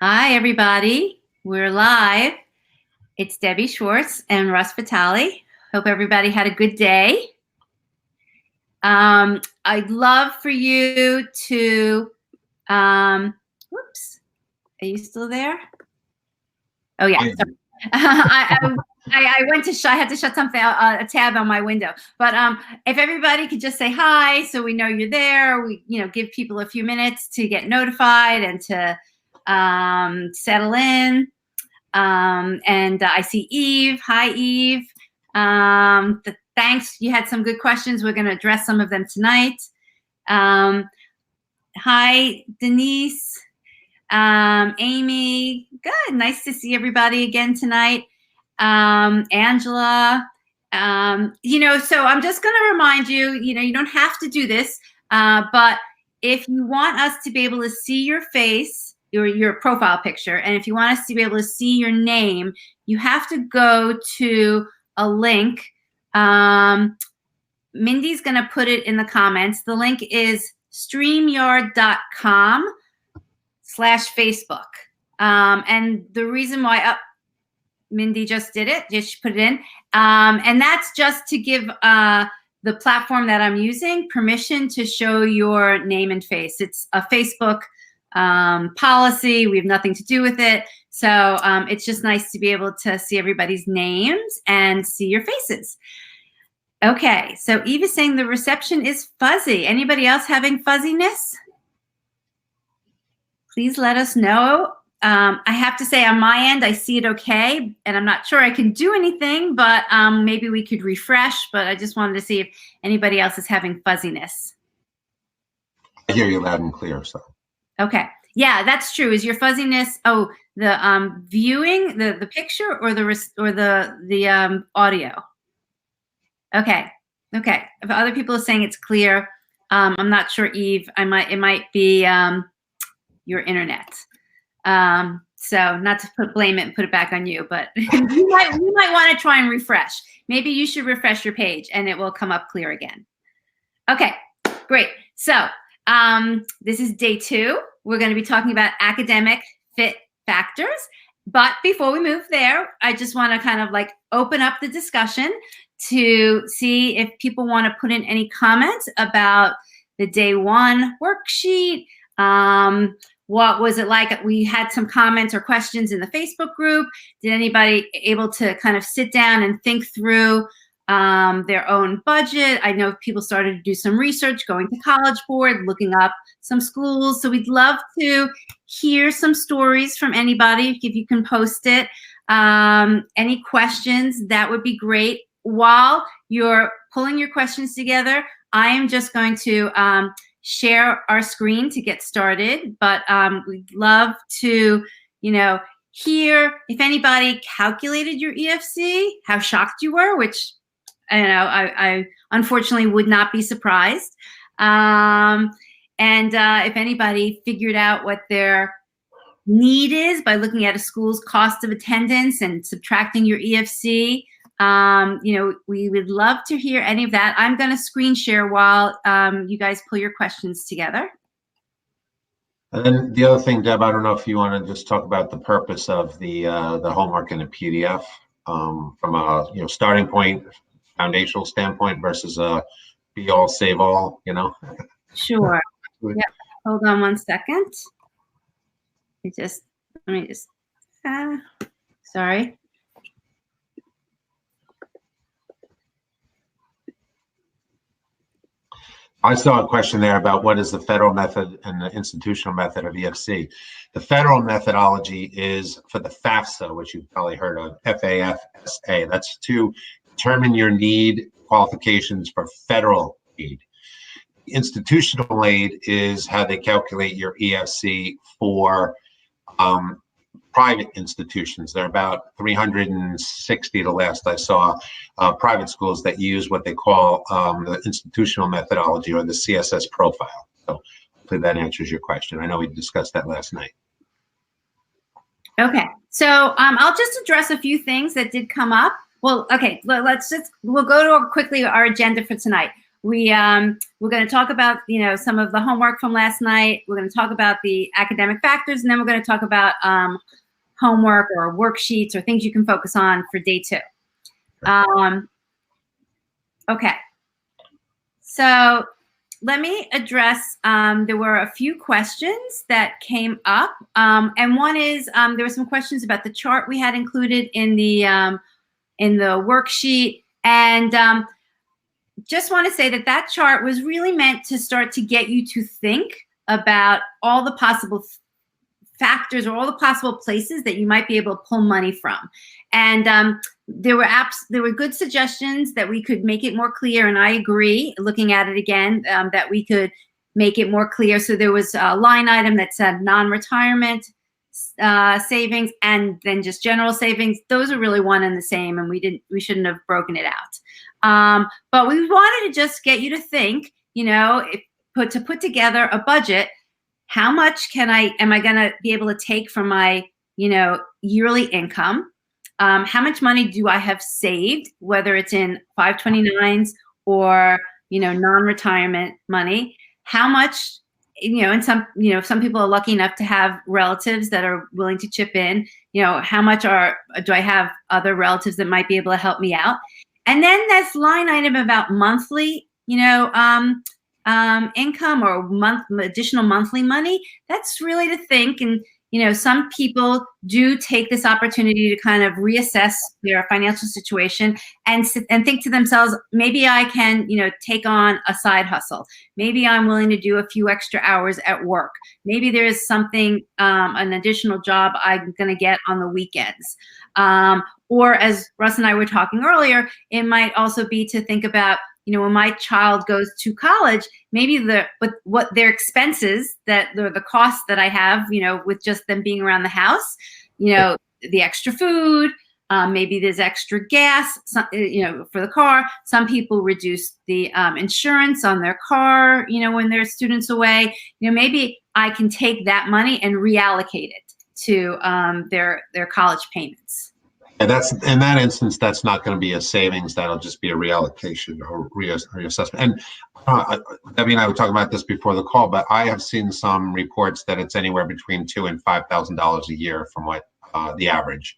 Hi, everybody. We're live. It's Debbie Schwartz and Russ Vitale. Hope everybody had a good day. I'd love for you to, whoops, are you still there? Oh, yeah. I went to I had to shut something a tab on my window. But if everybody could just say hi, so we know you're there. We give people a few minutes to get notified and to settle in. And I see Eve. Hi, Eve. Thanks. You had some good questions. We're going to address some of them tonight. Hi, Denise. Amy. Good. Nice to see everybody again tonight. Angela. So I'm just going to remind you, you don't have to do this, but if you want us to be able to see your face, your profile picture, and if you want us to be able to see your name, you have to go to a link. Mindy's going to put it in the comments. The link is streamyard.com/Facebook. And the reason why Mindy just did it, just put it in. And that's just to give the platform that I'm using permission to show your name and face. It's a Facebook policy. We have nothing to do with it. So it's just nice to be able to see everybody's names and see your faces. Okay, so Eve is saying the reception is fuzzy. Anybody else having fuzziness? Please let us know. I have to say on my end, I see it okay, and I'm not sure I can do anything, but maybe we could refresh, but I just wanted to see if anybody else is having fuzziness. I hear you loud and clear, so. Okay. Yeah, that's true. Is your fuzziness, the viewing, the picture or the audio? Okay. Okay. If other people are saying it's clear, I'm not sure, Eve. It might be your internet. So not to blame it and put it back on you, but you might want to try and refresh. Maybe you should refresh your page and it will come up clear again. Okay, great. So this is day 2. We're going to be talking about academic fit factors. But before we move there, I just want to kind of like open up the discussion to see if people want to put in any comments about the day 1 worksheet. What was it like? We had some comments or questions in the Facebook group. Did anybody able to kind of sit down and think through their own budget? I know people started to do some research, going to College Board, looking up some schools. So we'd love to hear some stories from anybody. If you can post it. Any questions, that would be great. While you're pulling your questions together, I am just going to share our screen to get started, but we'd love to, hear if anybody calculated your EFC, how shocked you were, which I unfortunately would not be surprised. And if anybody figured out what their need is by looking at a school's cost of attendance and subtracting your EFC. We would love to hear any of that. I'm going to screen share while you guys pull your questions together. And then the other thing, Deb, I don't know if you want to just talk about the purpose of the homework in a PDF from a starting point, foundational standpoint versus a be all, save all. Sure. Yeah. Hold on one second. Sorry. I saw a question there about what is the federal method and the institutional method of EFC. The federal methodology is for the FAFSA, which you've probably heard of, FAFSA. That's to determine your need qualifications for federal aid. Institutional aid is how they calculate your EFC for private institutions. There are about 360, the last I saw, private schools that use what they call the institutional methodology or the CSS profile. So hopefully that answers your question. I know we discussed that last night. Okay, so I'll just address a few things that did come up. Well, okay, we'll go to quickly our agenda for tonight. we're going to talk about, some of the homework from last night. We're going to talk about the academic factors, and then we're going to talk about homework or worksheets or things you can focus on for day 2. Okay. So let me address, there were a few questions that came up. And one is, there were some questions about the chart we had included in the worksheet. And just want to say that chart was really meant to start to get you to think about all the possible factors or all the possible places that you might be able to pull money from. And there were good suggestions that we could make it more clear, and I agree, looking at it again, that we could make it more clear. So there was a line item that said non-retirement savings and then just general savings. Those are really one and the same, and we shouldn't have broken it out. But we wanted to just get you to think, to put together a budget. How much am I going to be able to take from my, yearly income? How much money do I have saved, whether it's in 529s or, non-retirement money? How much, and some people are lucky enough to have relatives that are willing to chip in. How much do I have other relatives that might be able to help me out? And then this line item about monthly, income or additional monthly money, that's really to think. And, some people do take this opportunity to kind of reassess their financial situation and think to themselves, maybe I can, take on a side hustle. Maybe I'm willing to do a few extra hours at work. Maybe there is something, an additional job I'm going to get on the weekends. Or as Russ and I were talking earlier, it might also be to think about, when my child goes to college, maybe what their expenses, that the costs that I have, with just them being around the house, the extra food, maybe there's extra gas, for the car. Some people reduce the insurance on their car, when their students away. Maybe I can take that money and reallocate it to their college payments. And that's, in that instance, that's not going to be a savings. That'll just be a reallocation or reassessment. And Debbie and I were talking about this before the call, but I have seen some reports that it's anywhere between $2,000 and $5,000 a year from what the average.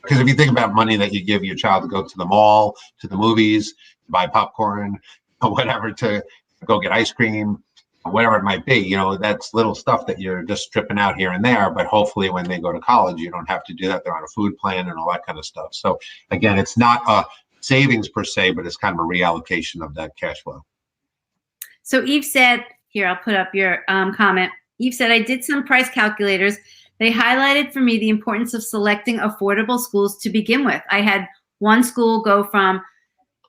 Because if you think about money that you give your child to go to the mall, to the movies, to buy popcorn, or whatever, to go get ice cream, whatever it might be, that's little stuff that you're just stripping out here and there. But hopefully when they go to college, you don't have to do that. They're on a food plan and all that kind of stuff. So again, it's not a savings per se, but it's kind of a reallocation of that cash flow. So Eve said, here, I'll put up your comment. Eve said, I did some price calculators. They highlighted for me the importance of selecting affordable schools to begin with. I had one school go from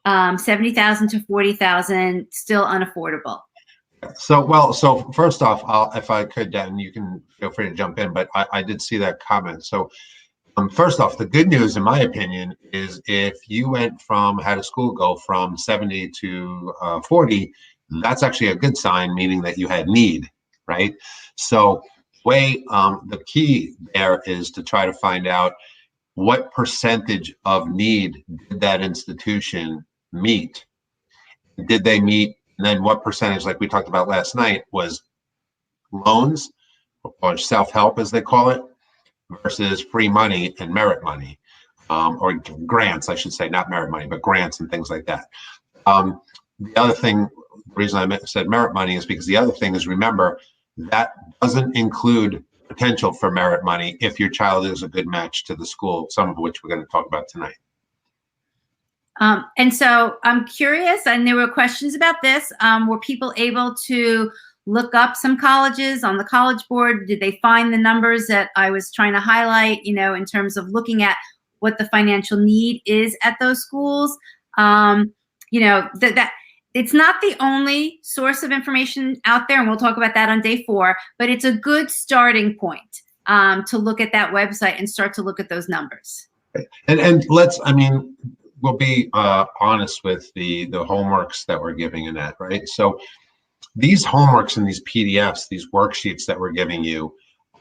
$70,000 to $40,000, still unaffordable. So first off, if I could, Dan, you can feel free to jump in, but I did see that comment. So first off, the good news, in my opinion, is if you had a school go from 70 to 40, that's actually a good sign, meaning that you had need, right? So the key there is to try to find out what percentage of need did that institution meet? Did they meet? And then what percentage, like we talked about last night, was loans or self-help, as they call it, versus free money and merit money, or grants, I should say, not merit money, but grants and things like that. The other thing, the reason I said merit money is because the other thing is, remember, that doesn't include potential for merit money if your child is a good match to the school, some of which we're going to talk about tonight. And so I'm curious, and there were questions about this. Were people able to look up some colleges on the College Board? Did they find the numbers that I was trying to highlight, in terms of looking at what the financial need is at those schools? That it's not the only source of information out there, and we'll talk about that on day 4, but it's a good starting point to look at that website and start to look at those numbers. And we'll be honest with the homeworks that we're giving in that, right? So these homeworks and these PDFs, these worksheets that we're giving you,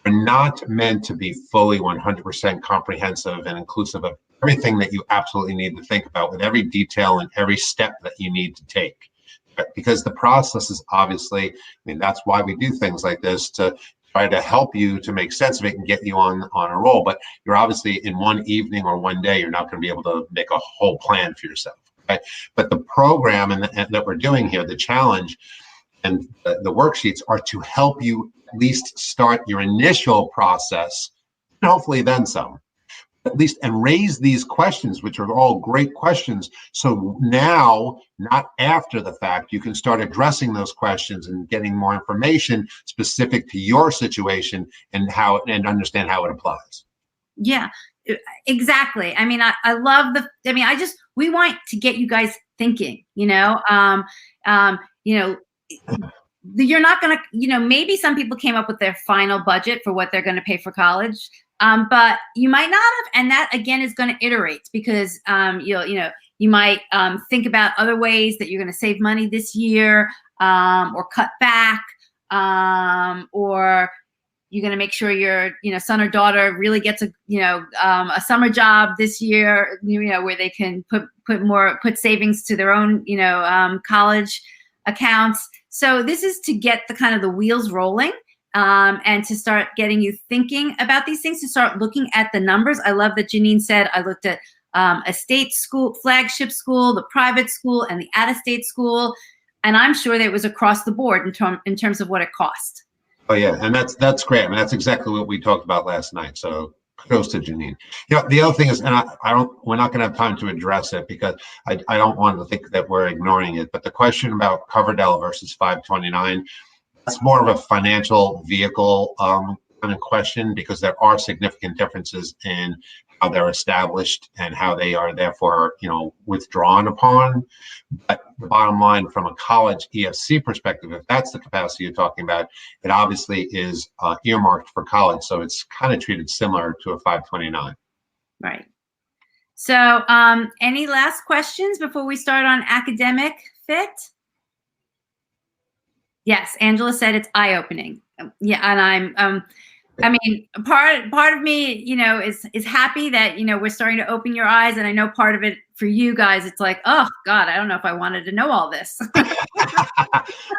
are not meant to be fully 100% comprehensive and inclusive of everything that you absolutely need to think about, with every detail and every step that you need to take. because the process is obviously, I mean, that's why we do things like this, to try to help you to make sense of it and get you on a roll. But you're obviously, in one evening or one day, you're not going to be able to make a whole plan for yourself. Okay? But the program and that we're doing here, the challenge and the worksheets, are to help you at least start your initial process, and hopefully then some, at least, and raise these questions, which are all great questions. So now, not after the fact, you can start addressing those questions and getting more information specific to your situation and understand how it applies. Yeah, exactly. I mean, I love we want to get you guys thinking, you're not going to, maybe some people came up with their final budget for what they're going to pay for college. But you might not have, and that again is going to iterate, because you might think about other ways that you're going to save money this year, or cut back, or you're going to make sure your son or daughter really gets a summer job this year, where they can put savings to their own college accounts. So this is to get the wheels rolling. And to start getting you thinking about these things, to start looking at the numbers. I love that Janine said, I looked at a state school, flagship school, the private school, and the out-of-state school. And I'm sure that it was across the board in terms of what it cost. Oh, yeah. And that's great. I mean, that's exactly what we talked about last night. So kudos to Janine. The other thing is, and we're not going to have time to address it, because I don't want to think that we're ignoring it, but the question about Coverdell versus 529, that's more of a financial vehicle kind of question, because there are significant differences in how they're established and how they are therefore, withdrawn upon. But the bottom line, from a college EFC perspective, if that's the capacity you're talking about, it obviously is earmarked for college. So it's kind of treated similar to a 529. Right. So any last questions before we start on academic fit? Yes, Angela said it's eye-opening. Yeah, and part of me, is happy that we're starting to open your eyes, and I know part of it for you guys, it's like, oh God, I don't know if I wanted to know all this.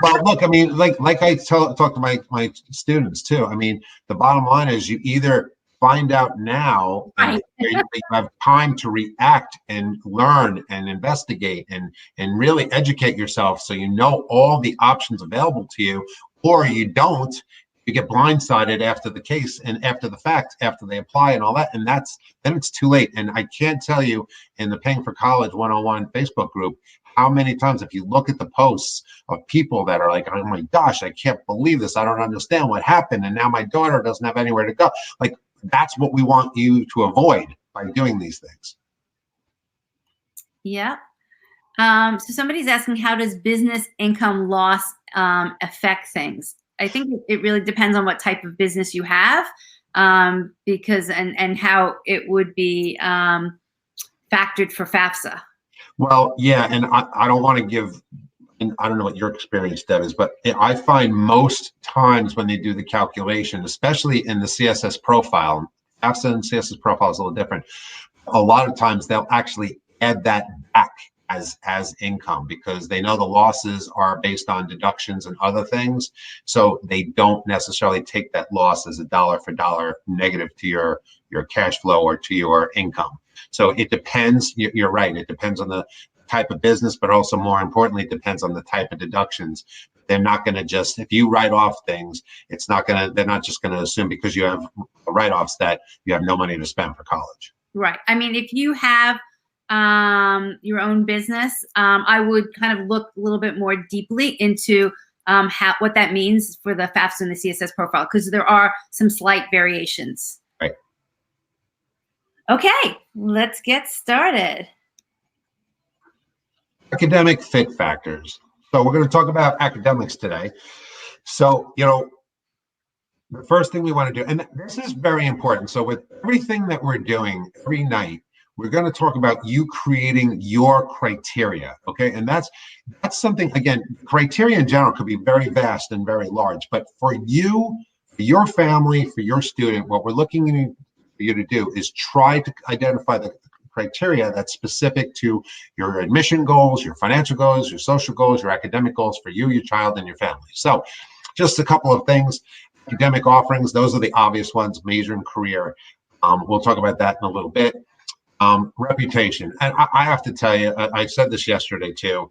Well, look, I mean, like I talk to my students too. I mean, the bottom line is, you either find out now, and you have time to react and learn and investigate and really educate yourself, so you know all the options available to you, or you don't. You get blindsided after the case and after the fact, after they apply and all that, and then it's too late. And I can't tell you, in the Paying for College 101 Facebook group, how many times, if you look at the posts of people that are like, oh my gosh, I can't believe this, I don't understand what happened, and now my daughter doesn't have anywhere to go. Like, that's what we want you to avoid by doing these things. Yeah. So somebody's asking, how does business income loss affect things? I think it really depends on what type of business you have, because and how it would be factored for FAFSA. Well, yeah, and I don't want to give, and I don't know what your experience, Deb, is, but I find most times when they do the calculation, especially in the CSS profile, FAFSA and CSS profile is a little different. A lot of times they'll actually add that back as income, because they know the losses are based on deductions and other things. So they don't necessarily take that loss as a dollar for dollar negative to your cash flow or to your income. So it depends. You're right. It depends on the type of business, but also more importantly, it depends on the type of deductions. They're not going to just, if you write off things, they're not just going to assume because you have write-offs that you have no money to spend for college. Right. I mean, if you have your own business, I would kind of look a little bit more deeply into what that means for the FAFSA and the CSS profile, because there are some slight variations. Right. Okay, let's get started. Academic fit factors. So we're going to talk about academics today. So, the first thing we want to do, and this is very important. So with everything that we're doing every night, we're going to talk about you creating your criteria, okay? And that's something, again, criteria in general could be very vast and very large, but for you, for your family, for your student, what we're looking for you to do is try to identify the criteria that's specific to your admission goals, your financial goals, your social goals, your academic goals for you, your child, and your family. So just a couple of things. Academic offerings, those are the obvious ones, major and career. We'll talk about that in a little bit. Reputation. And I have to tell you, I said this yesterday too,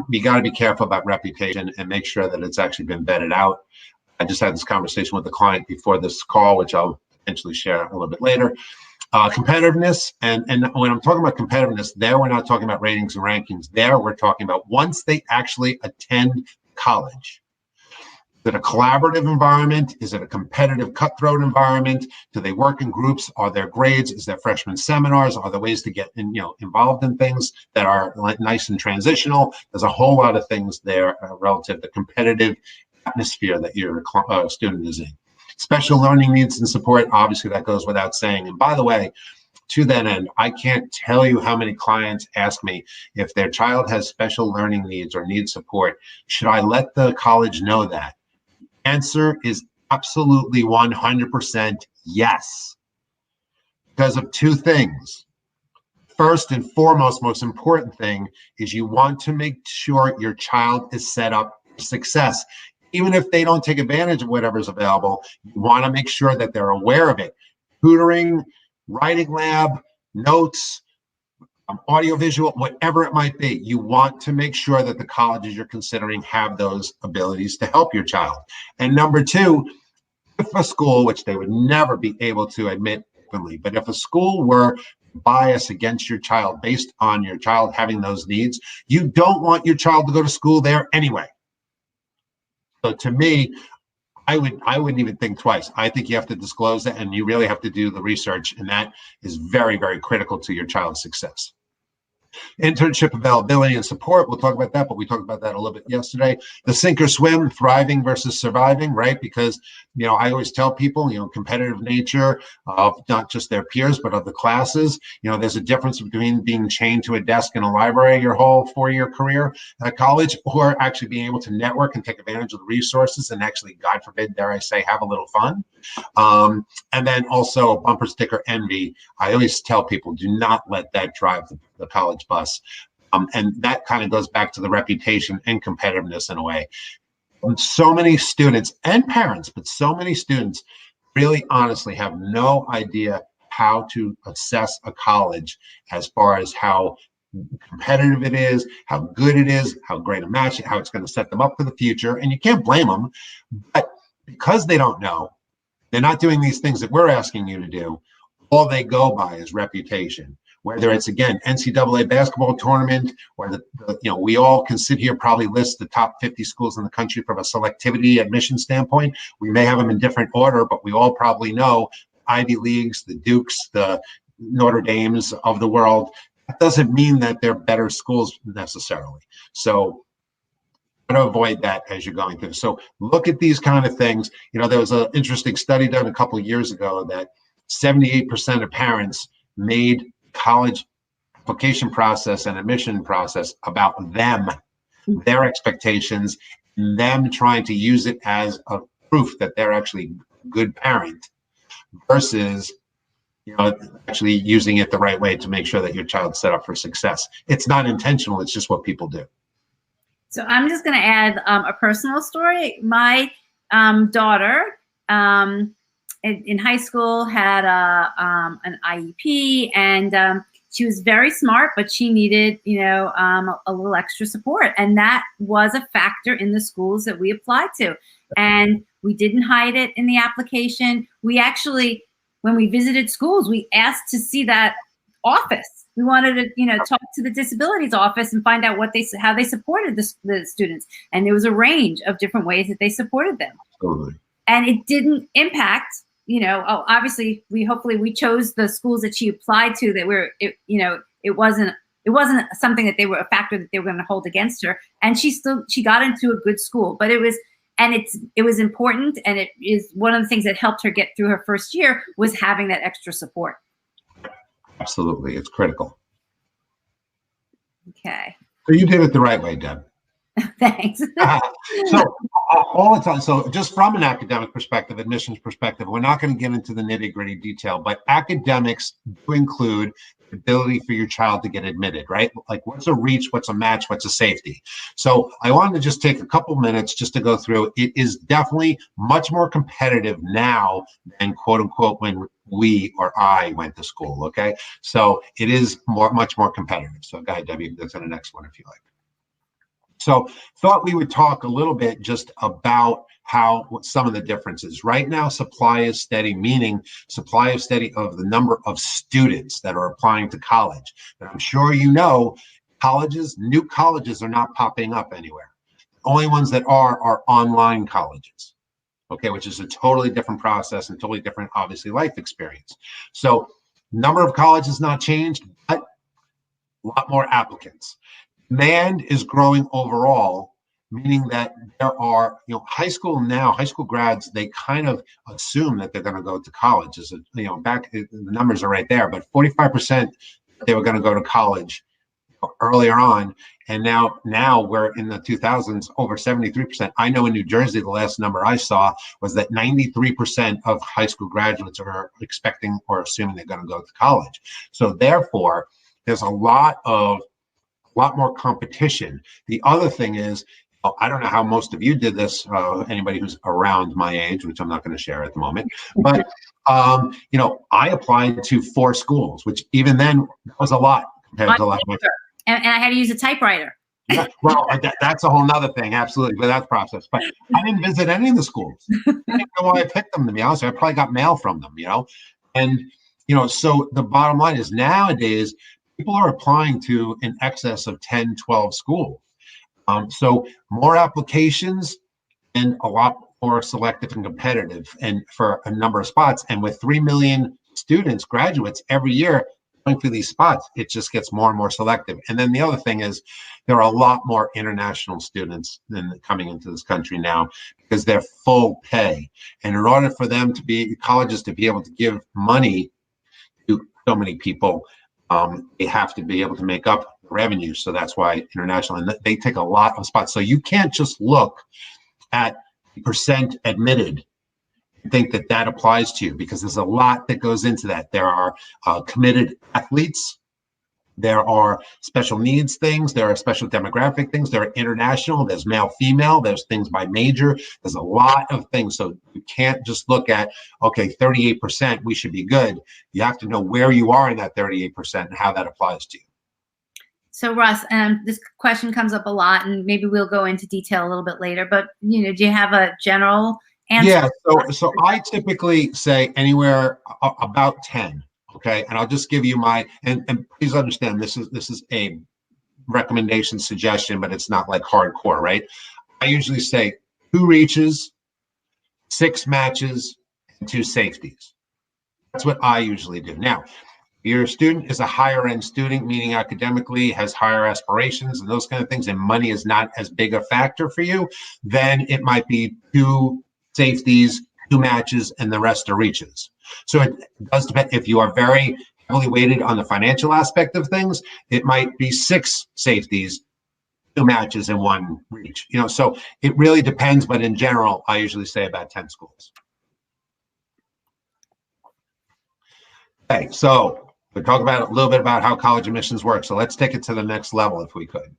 you got to be careful about reputation and make sure that it's actually been vetted out. I just had this conversation with the client before this call, which I'll potentially share a little bit later. Competitiveness, and when I'm talking about competitiveness, there we're not talking about ratings and rankings. There we're talking about once they actually attend college. Is it a collaborative environment? Is it a competitive cutthroat environment? Do they work in groups? Are there grades? Is there freshman seminars? Are there ways to get involved in things that are nice and transitional? There's a whole lot of things there relative to competitive atmosphere that your student is in. Special learning needs and support, obviously that goes without saying. And by the way, to that end, I can't tell you how many clients ask me if their child has special learning needs or needs support, should I let the college know that? Answer is absolutely 100% yes, because of two things. First and foremost, most important thing is you want to make sure your child is set up for success. Even if they don't take advantage of whatever's available, you want to make sure that they're aware of it. Tutoring, writing lab, notes, audiovisual, whatever it might be, you want to make sure that the colleges you're considering have those abilities to help your child. And number two, if a school, which they would never be able to admit openly, but if a school were biased against your child based on your child having those needs, you don't want your child to go to school there anyway. So to me, I wouldn't even think twice. I think you have to disclose that, and you really have to do the research, and that is very, very critical to your child's success. Internship availability and support, we'll talk about that, but we talked about that a little bit yesterday. The sink or swim, thriving versus surviving, right? Because, I always tell people, competitive nature of not just their peers, but of the classes. There's a difference between being chained to a desk in a library your whole 4-year career at college, or actually being able to network and take advantage of the resources and actually, God forbid, dare I say, have a little fun. And then also bumper sticker envy. I always tell people, do not let that drive the college bus. And that kind of goes back to the reputation and competitiveness in a way. So many students and parents, but so many students really honestly have no idea how to assess a college as far as how competitive it is, how good it is, how great a match, how it's going to set them up for the future. And you can't blame them. But because they don't know, they're not doing these things that we're asking you to do. All they go by is reputation. Whether it's, again, NCAA basketball tournament, or we all can sit here, probably list the top 50 schools in the country from a selectivity admission standpoint. We may have them in different order, but we all probably know Ivy Leagues, the Dukes, the Notre Dames of the world. That doesn't mean that they're better schools necessarily. So to avoid that as you're going through. So look at these kind of things. There was an interesting study done a couple of years ago that 78% of parents made college application process and admission process about them, their expectations, and them trying to use it as a proof that they're actually a good parent versus actually using it the right way to make sure that your child's set up for success. It's not intentional, it's just what people do. So I'm just going to add a personal story. My daughter in high school had an IEP, and she was very smart, but she needed, a little extra support. And that was a factor in the schools that we applied to. And we didn't hide it in the application. We actually, when we visited schools, we asked to see that office. We wanted to, talk to the disabilities office and find out how they supported the students. And there was a range of different ways that they supported them. Totally. And it didn't impact, obviously hopefully we chose the schools that she applied to that it wasn't something that they were a factor that they were going to hold against her. And she got into a good school, but it was important. And it is one of the things that helped her get through her first year was having that extra support. Absolutely. It's critical. Okay. So you did it the right way, Deb. Thanks. So all the time. So just from an academic perspective, admissions perspective, we're not going to get into the nitty gritty detail, but academics do include ability for your child to get admitted, right? Like what's a reach, what's a match, what's a safety. So I wanted to just take a couple minutes just to go through. It is definitely much more competitive now than quote unquote when we or I went to school, okay? So it is much more competitive. So go ahead, Debbie, that's on the next one if you like. So thought we would talk a little bit just about what some of the differences. Right now, supply is steady, meaning supply is steady of the number of students that are applying to college. But I'm sure you know, new colleges are not popping up anywhere. The only ones that are online colleges, okay, which is a totally different process and totally different, obviously, life experience. So number of colleges not changed, but a lot more applicants. Demand is growing overall, meaning that there are, high school grads, they kind of assume that they're going to go to college. The numbers are right there, but 45% they were going to go to college earlier on. And now we're in the 2000s, over 73%. I know in New Jersey, the last number I saw was that 93% of high school graduates are expecting or assuming they're going to go to college. So therefore, there's a lot more competition. The other thing is, I don't know how most of you did this, anybody who's around my age, which I'm not going to share at the moment, but, I applied to 4 schools, which even then was a lot compared to a lot of my. And I had to use a typewriter. Yeah, well, that's a whole nother thing, absolutely, but that's process. But I didn't visit any of the schools. I didn't know why I picked them, to be honest. I probably got mail from them, and, so the bottom line is nowadays, people are applying to in excess of 10, 12 schools. So more applications and a lot more selective and competitive and for a number of spots. And with 3 million students, graduates every year going through these spots, it just gets more and more selective. And then the other thing is there are a lot more international students than coming into this country now because they're full pay. And in order for them colleges to be able to give money to so many people, they have to be able to make up revenue. So that's why international, and they take a lot of spots. So you can't just look at the percent admitted and think that applies to you, because there's a lot that goes into that. There are committed athletes. There are special needs things. There are special demographic things. There are international. There's male, female. There's things by major. There's a lot of things. So you can't just look at, okay, 38%, we should be good. You have to know where you are in that 38% and how that applies to you. So Russ, this question comes up a lot, and maybe we'll go into detail a little bit later, but do you have a general answer? Yeah, so I typically say anywhere about 10. Okay, and I'll just give you and please understand this is a recommendation suggestion, but it's not like hardcore, right? I usually say 2 reaches, 6 matches, and 2 safeties. That's what I usually do. Now, your student is a higher end student, meaning academically has higher aspirations and those kind of things, and money is not as big a factor for you, then it might be 2 safeties, 2 matches, and the rest are reaches. So it does depend. If you are very heavily weighted on the financial aspect of things, it might be 6 safeties, 2 matches, and 1 reach. So it really depends, but in general, I usually say about 10 schools. Okay, so we'll talk about a little bit about how college admissions work. So let's take it to the next level if we could.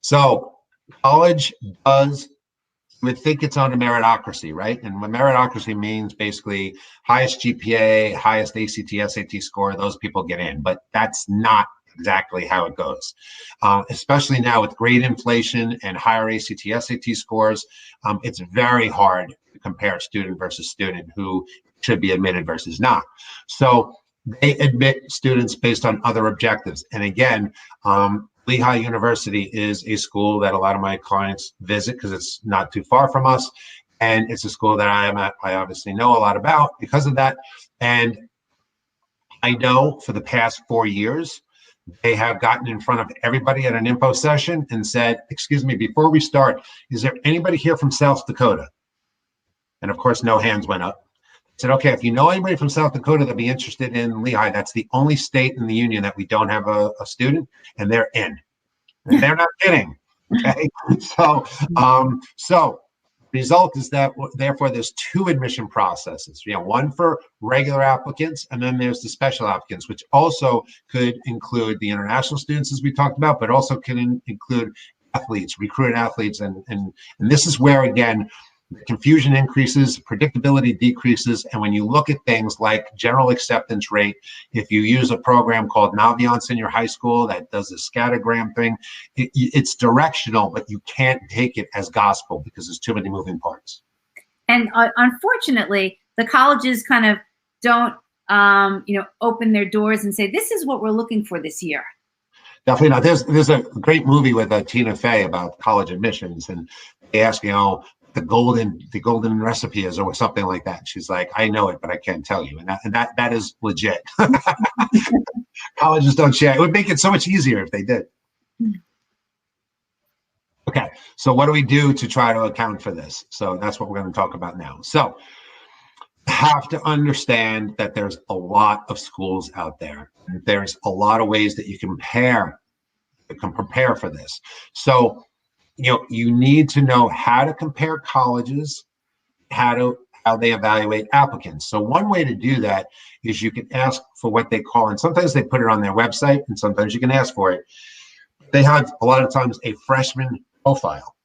So college does, you would think it's on a meritocracy, right? And what meritocracy means basically highest GPA, highest ACT, SAT score, those people get in, but that's not exactly how it goes. Especially now with grade inflation and higher ACT, SAT scores, it's very hard to compare student versus student who should be admitted versus not. So they admit students based on other objectives. And again, Lehigh University is a school that a lot of my clients visit because it's not too far from us. And it's a school that I obviously know a lot about because of that. And I know for the past 4 years, they have gotten in front of everybody at an info session and said, excuse me, before we start, is there anybody here from South Dakota? And of course, no hands went up. I said, okay, if you know anybody from South Dakota that'd be interested in Lehigh, that's the only state in the union that we don't have a student, and they're in. And they're not kidding. Okay, so Result is that therefore there's two admission processes. One for regular applicants, and then there's the special applicants, which also could include the international students, as we talked about, but also can include athletes, recruited athletes, and this is where, again, the confusion increases, predictability decreases, and when you look at things like general acceptance rate, if you use a program called Naviance in your high school that does a scattergram thing, it's directional, but you can't take it as gospel because there's too many moving parts. And unfortunately, the colleges kind of don't, open their doors and say, this is what we're looking for this year. Definitely not. There's a great movie with Tina Fey about college admissions, and they ask, the golden recipe is, or something like that. She's like, I know it, but I can't tell you. And that is legit. Colleges don't share. It would make it so much easier if they did. Okay, so what do we do to try to account for this? So that's what we're going to talk about now. So have to understand that there's a lot of schools out there. There's a lot of ways that you can prepare for this. So, you need to know how to compare colleges, how they evaluate applicants. So one way to do that is you can ask for what they call, and sometimes they put it on their website, and sometimes you can ask for it. They have a lot of times a freshman profile.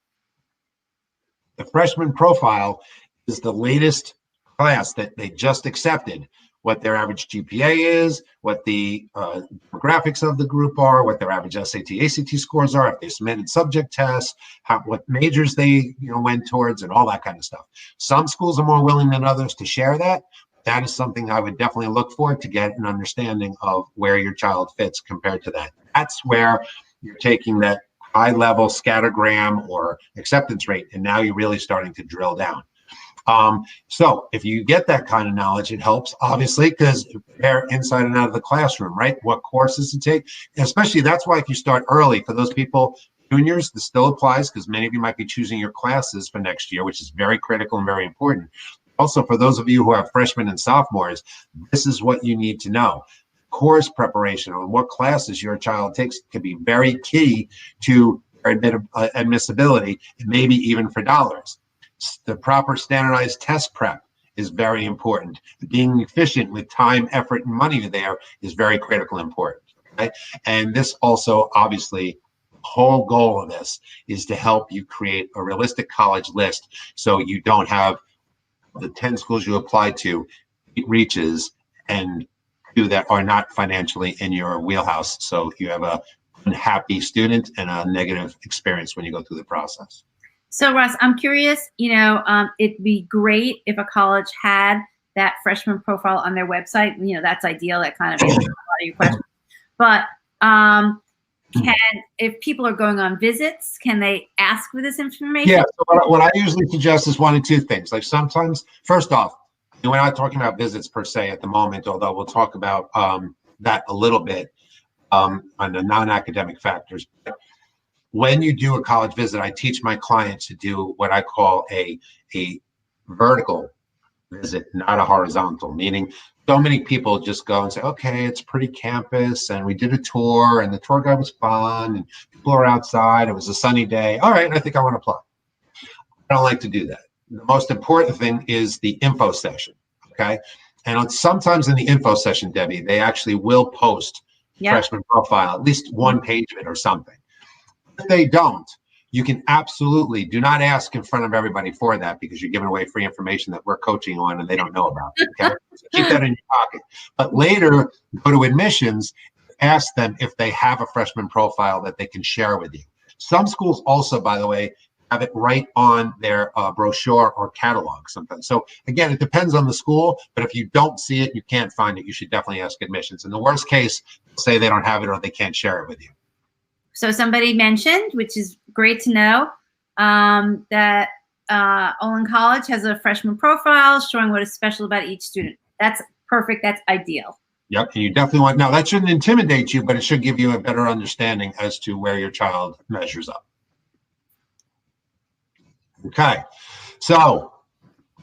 The freshman profile is the latest class that they just accepted, what their average GPA is, what the demographics of the group are, what their average SAT, ACT scores are, if they submitted subject tests, what majors they went towards, and all that kind of stuff. Some schools are more willing than others to share that. That is something I would definitely look for to get an understanding of where your child fits compared to that. That's where you're taking that high-level scattergram or acceptance rate, and now you're really starting to drill down. So if you get that kind of knowledge, it helps, obviously, because they're inside and out of the classroom, right? What courses to take, and especially that's why if you start early, for those people, juniors, this still applies because many of you might be choosing your classes for next year, which is very critical and very important. Also, for those of you who have freshmen and sophomores, this is what you need to know. Course preparation on what classes your child takes can be very key to admissibility, and maybe even for dollars. The proper standardized test prep is very important. Being efficient with time, effort, and money there is very critical and important. Okay? And this also, obviously, the whole goal of this is to help you create a realistic college list so you don't have the 10 schools you apply to reaches and two that are not financially in your wheelhouse. So you have a unhappy student and a negative experience when you go through the process. So Russ, I'm curious, it'd be great if a college had that freshman profile on their website. That's ideal. That kind of answers a lot of your questions. But if people are going on visits, can they ask for this information? Yeah, so what I usually suggest is one of two things. Like sometimes, first off, we're not talking about visits per se at the moment, although we'll talk about that a little bit on the non-academic factors. When you do a college visit, I teach my clients to do what I call a vertical visit, not a horizontal, meaning so many people just go and say, okay, it's a pretty campus, and we did a tour, and the tour guide was fun, and people are outside, it was a sunny day. All right, I think I want to apply. I don't like to do that. The most important thing is the info session, okay? And sometimes in the info session, Debbie, they actually will post freshman profile, at least one page of it or something. If they don't, you can absolutely do not ask in front of everybody for that because you're giving away free information that we're coaching on and they don't know about. Okay, so keep that in your pocket. But later, go to admissions, ask them if they have a freshman profile that they can share with you. Some schools also, by the way, have it right on their brochure or catalog sometimes. So again, it depends on the school, but if you don't see it, you can't find it, you should definitely ask admissions. In the worst case, say they don't have it or they can't share it with you. So somebody mentioned, which is great to know, that Olin College has a freshman profile showing what is special about each student. That's perfect. That's ideal. Yep, and you definitely want, now that shouldn't intimidate you, but it should give you a better understanding as to where your child measures up. Okay, so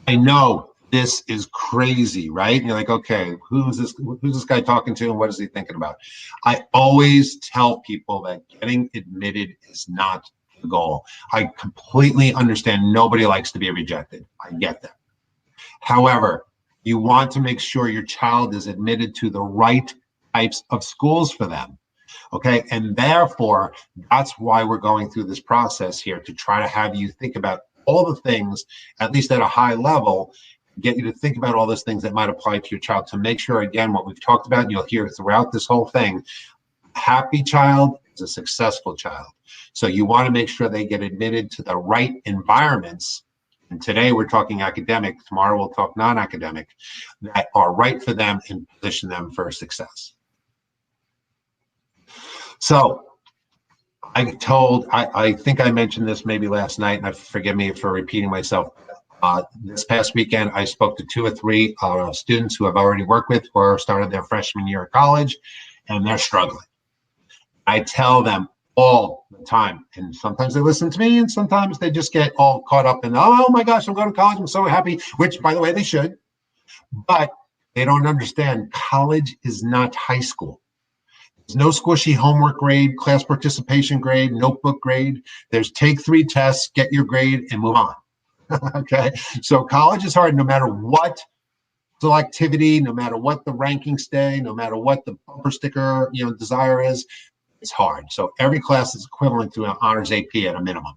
I know this is crazy, right? And you're like, okay, who's this guy talking to and what is he thinking about? I always tell people that getting admitted is not the goal. I completely understand nobody likes to be rejected. I get that. However, you want to make sure your child is admitted to the right types of schools for them. Okay. And therefore, that's why we're going through this process here, to try to have you think about all the things, at least at a high level, get you to think about all those things that might apply to your child, to make sure, again, what we've talked about, and you'll hear throughout this whole thing, a happy child is a successful child. So you want to make sure they get admitted to the right environments. And today we're talking academic, tomorrow we'll talk non-academic, that are right for them and position them for success. So I think I mentioned this maybe last night, and forgive me for repeating myself. This past weekend, I spoke to 2 or 3 students who I've already worked with, who are started their freshman year of college, and they're struggling. I tell them all the time, and sometimes they listen to me, and sometimes they just get all caught up in, oh my gosh, I'm going to college, I'm so happy, which, by the way, they should. But they don't understand college is not high school. There's no squishy homework grade, class participation grade, notebook grade. There's take 3 tests, get your grade, and move on. Okay, so college is hard no matter what selectivity, no matter what the rankings stay, no matter what the bumper sticker desire is. It's hard. So every class is equivalent to an honors AP at a minimum.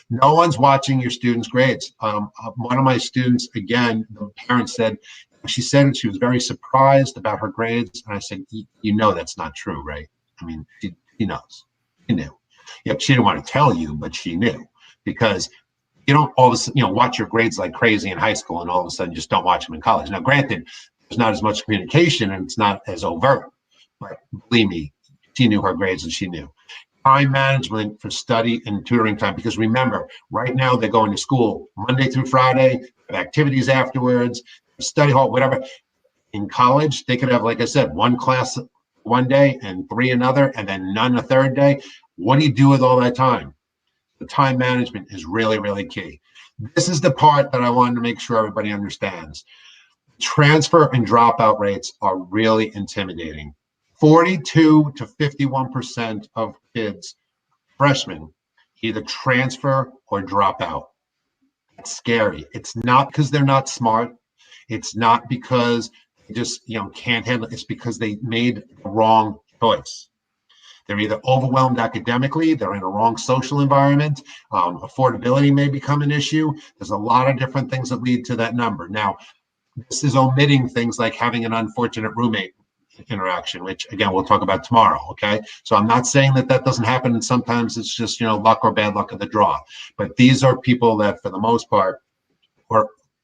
No one's watching your students' grades. One of my students, again, the parent said, she said she was very surprised about her grades. And I said, you know that's not true, right? I mean, she knows. She knew. Yep, she didn't want to tell you, but she knew. Because you don't all of a sudden, watch your grades like crazy in high school and all of a sudden just don't watch them in college. Now, granted, there's not as much communication and it's not as overt. But believe me, she knew her grades and she knew. Time management for study and tutoring time, because remember, right now they're going to school Monday through Friday, activities afterwards, study hall, whatever. In college, they could have, like I said, 1 class one day and 3 another, and then none a third day. What do you do with all that time? The time management is really, really key. This is the part that I wanted to make sure everybody understands. Transfer and dropout rates are really intimidating. 42 to 51% of kids, freshmen, either transfer or drop out. It's scary. It's not because they're not smart. It's not because they just can't handle it. It's because they made the wrong choice. They're either overwhelmed academically, they're in a wrong social environment, affordability may become an issue. There's a lot of different things that lead to that number. Now, this is omitting things like having an unfortunate roommate interaction, which again, we'll talk about tomorrow, okay? So I'm not saying that doesn't happen, and sometimes it's just, luck or bad luck of the draw. But these are people that, for the most part,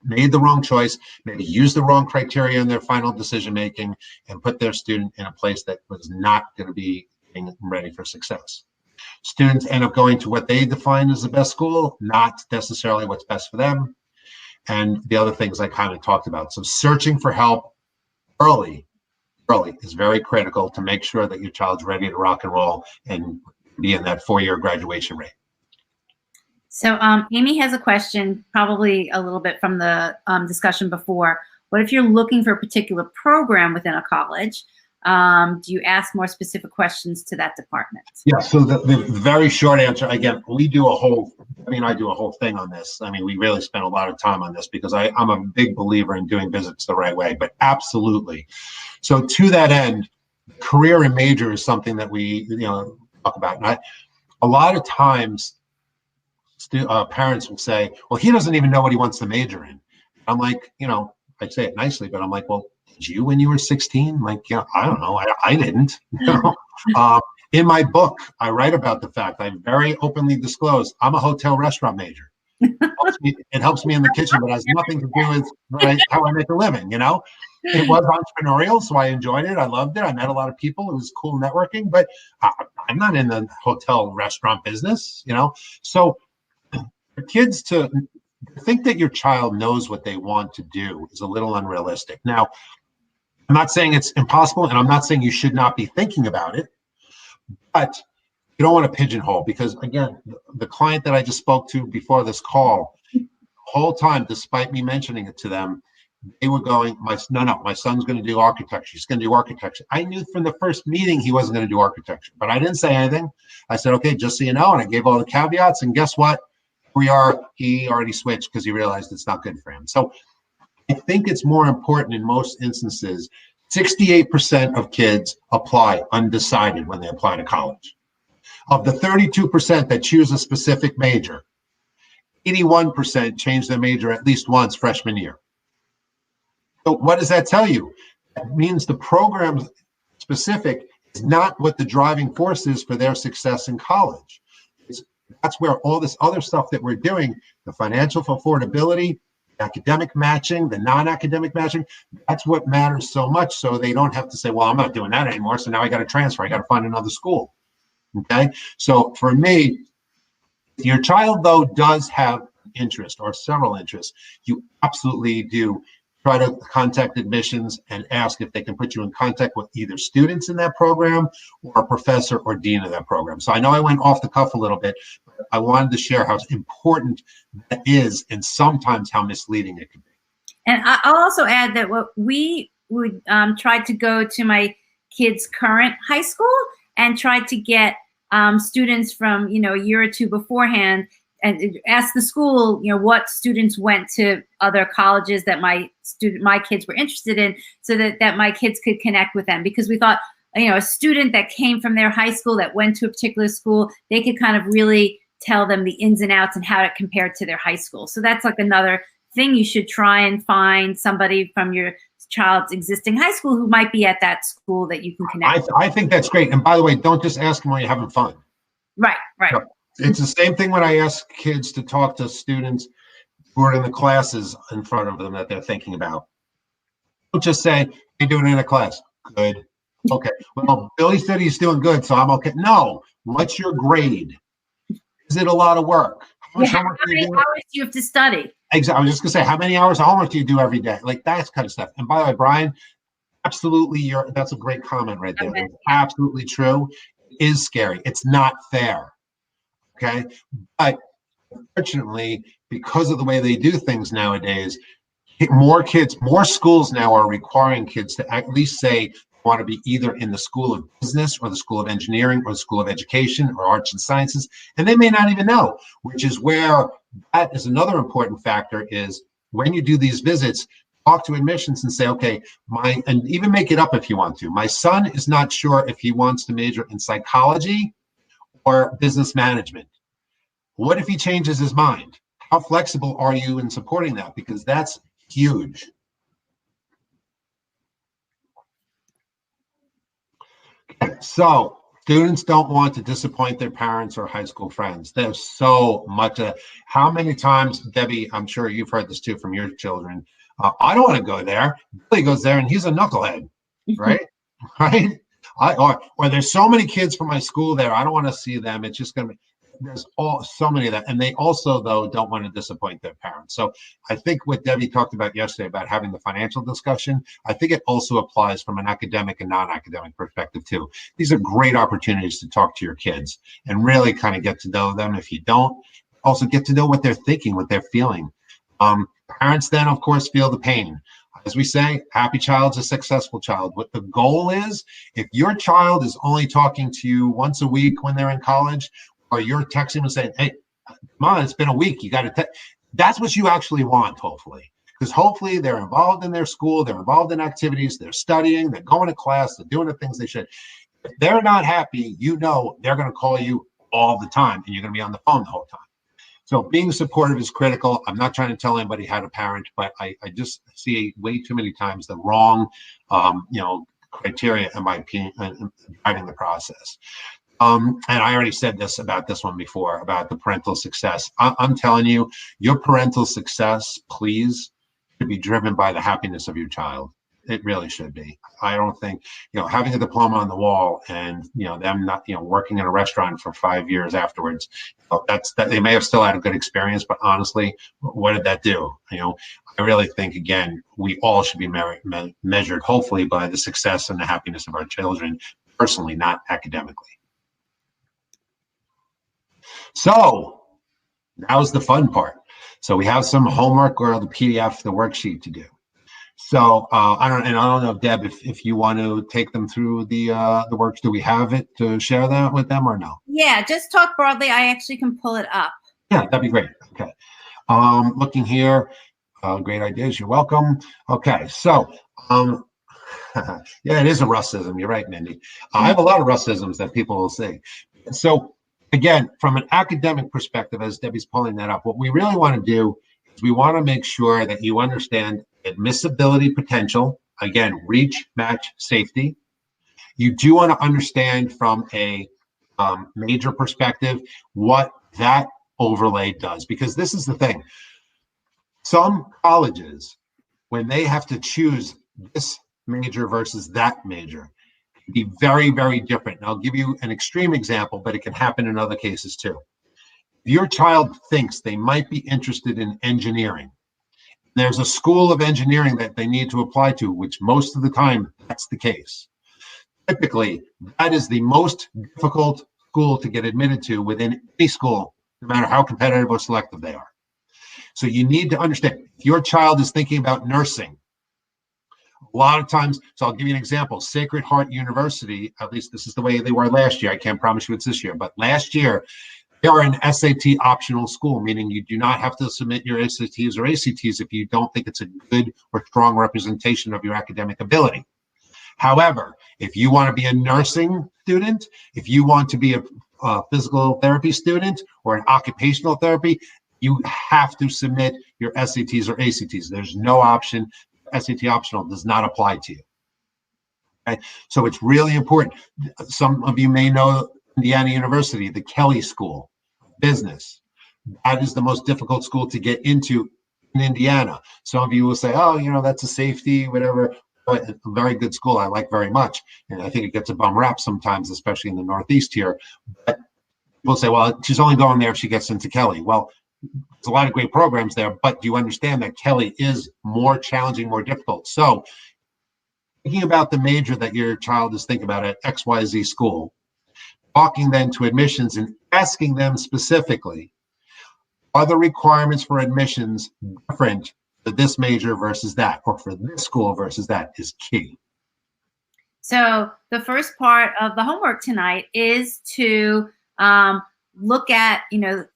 made the wrong choice, maybe used the wrong criteria in their final decision-making, and put their student in a place that was not going to be ready for success. Students end up going to what they define as the best school, not necessarily what's best for them. And the other things I kind of talked about. So searching for help early is very critical to make sure that your child's ready to rock and roll and be in that 4-year graduation rate. So Amy has a question, probably a little bit from the discussion before. What if you're looking for a particular program within a college? Do you ask more specific questions to that department? Yeah, so the very short answer, again, I do a whole thing on this. I mean, we really spent a lot of time on this because I'm a big believer in doing visits the right way, but absolutely. So to that end, career and major is something that we talk about. And a lot of times parents will say, well, he doesn't even know what he wants to major in. I'm like, I say it nicely, but I'm like, well, did you when you were 16? Like, I don't know. I didn't. In my book, I write about the fact I very openly disclose I'm a hotel restaurant major. It helps me in the kitchen, but has nothing to do with how I make a living. It was entrepreneurial, so I enjoyed it. I loved it. I met a lot of people. It was cool networking, but I'm not in the hotel restaurant business. So for kids to think that your child knows what they want to do is a little unrealistic. Now, I'm not saying it's impossible, and I'm not saying you should not be thinking about it, but you don't want to pigeonhole, because again, the client that I just spoke to before this call, the whole time, despite me mentioning it to them, they were going, no, my son's going to do architecture. He's going to do architecture. I knew from the first meeting he wasn't going to do architecture, but I didn't say anything. I said, okay, just so you know, and I gave all the caveats, and guess what? He already switched because he realized it's not good for him. So I think it's more important in most instances. 68% of kids apply undecided when they apply to college. Of the 32% that choose a specific major, 81% change their major at least once freshman year. So what does that tell you? That means the program specific is not what the driving force is for their success in college. That's where all this other stuff that we're doing, the financial affordability, academic matching, the non-academic matching, that's what matters so much. So they don't have to say, well, I'm not doing that anymore. So now I got to transfer. I got to find another school. Okay. So for me, if your child, though, does have interest or several interests, you absolutely do try to contact admissions and ask if they can put you in contact with either students in that program or a professor or dean of that program. So I know I went off the cuff a little bit, but I wanted to share how important that is and sometimes how misleading it can be. And I'll also add that what we would try to go to my kids' current high school and try to get students from, a year or two beforehand and ask the school, what students went to other colleges that my kids were interested in, so that my kids could connect with them. Because we thought, a student that came from their high school that went to a particular school, they could kind of really tell them the ins and outs and how it compared to their high school. So that's like another thing. You should try and find somebody from your child's existing high school who might be at that school that you can connect with. I think that's great. And by the way, don't just ask them while you're having fun. Right. It's the same thing when I ask kids to talk to students who are in the classes in front of them that they're thinking about. Don't just say, you're doing it in a class. Good. Okay. Well, Billy said he's doing good, so I'm okay. No. What's your grade? Is it a lot of work? How many hours do you have to study? Exactly. I was just going to say, how many hours of homework do you do every day? Like that kind of stuff. And by the way, Brian, absolutely, that's a great comment right there. It's absolutely true. It is scary. It's not fair. Okay. But unfortunately, because of the way they do things nowadays, more schools now are requiring kids to at least say want to be either in the School of Business or the School of Engineering or the School of Education or Arts and Sciences. And they may not even know, which is where that is another important factor is when you do these visits, talk to admissions and say, okay, and even make it up if you want to. My son is not sure if he wants to major in psychology or business management. What if he changes his mind? How flexible are you in supporting that? Because that's huge. Okay, so students don't want to disappoint their parents or high school friends. There's so much. How many times, Debbie, I'm sure you've heard this too from your children. I don't want to go there. Billy goes there and he's a knucklehead, right? Right? Or there's so many kids from my school there. I don't want to see them. It's just going to be, there's so many of that. And they also, though, don't want to disappoint their parents. So I think what Debbie talked about yesterday about having the financial discussion, I think it also applies from an academic and non-academic perspective too. These are great opportunities to talk to your kids and really kind of get to know them. If you don't, also get to know what they're thinking, what they're feeling. Parents then, of course, feel the pain. As we say, happy child's a successful child. What the goal is, if your child is only talking to you once a week when they're in college, or you're texting and saying, hey, come on, it's been a week. You got to text. That's what you actually want, hopefully. Because hopefully they're involved in their school, they're involved in activities, they're studying, they're going to class, they're doing the things they should. If they're not happy, they're going to call you all the time and you're going to be on the phone the whole time. So being supportive is critical. I'm not trying to tell anybody how to parent, but I just see way too many times the wrong, criteria, in my opinion, driving the process. And I already said this about this one before, about the parental success. I'm telling you, your parental success, please, should be driven by the happiness of your child. It really should be. I don't think, having a diploma on the wall and, them not, working in a restaurant for 5 years afterwards, that they may have still had a good experience, but honestly, what did that do? I really think, again, we all should be measured, hopefully, by the success and the happiness of our children, personally, not academically. So that was the fun part. So we have some homework or the PDF, the worksheet to do. So I don't know, Deb, if you want to take them through the works. Do we have it to share that with them or no? Yeah, just talk broadly. I actually can pull it up. Yeah, that'd be great. Okay. Looking here, great ideas. You're welcome. Okay, so yeah, it is a Russism. You're right, Mindy. I have a lot of Russisms that people will say. So again, from an academic perspective, as Debbie's pulling that up, what we really want to do is we want to make sure that you understand admissibility potential. Again, reach, match, safety. You do want to understand from a major perspective what that overlay does, because this is the thing. Some colleges, when they have to choose this major versus that major, can be very, very different. And I'll give you an extreme example, but it can happen in other cases too. If your child thinks they might be interested in engineering, there's a school of engineering that they need to apply to, which most of the time that's the case. Typically, that is the most difficult school to get admitted to within any school, no matter how competitive or selective they are. So you need to understand, if your child is thinking about nursing, a lot of times, so I'll give you an example, Sacred Heart University, at least this is the way they were last year. I can't promise you it's this year, but last year, they are an SAT optional school, meaning you do not have to submit your SATs or ACTs if you don't think it's a good or strong representation of your academic ability. However, if you want to be a nursing student, if you want to be a physical therapy student or an occupational therapy, you have to submit your SATs or ACTs. There's no option. SAT optional does not apply to you. Okay? So it's really important. Some of you may know Indiana University, the Kelley School of Business. That is the most difficult school to get into in Indiana. Some of you will say, oh, you know, that's a safety, whatever. A very good school I like very much. And I think it gets a bum rap sometimes, especially in the Northeast here. But people say, well, she's only going there if she gets into Kelley. Well, there's a lot of great programs there, but do you understand that Kelley is more challenging, more difficult? So thinking about the major that your child is thinking about at XYZ school, talking then to admissions and asking them specifically, are the requirements for admissions different for this major versus that, or for this school versus that, is key. So the first part of the homework tonight is to look at,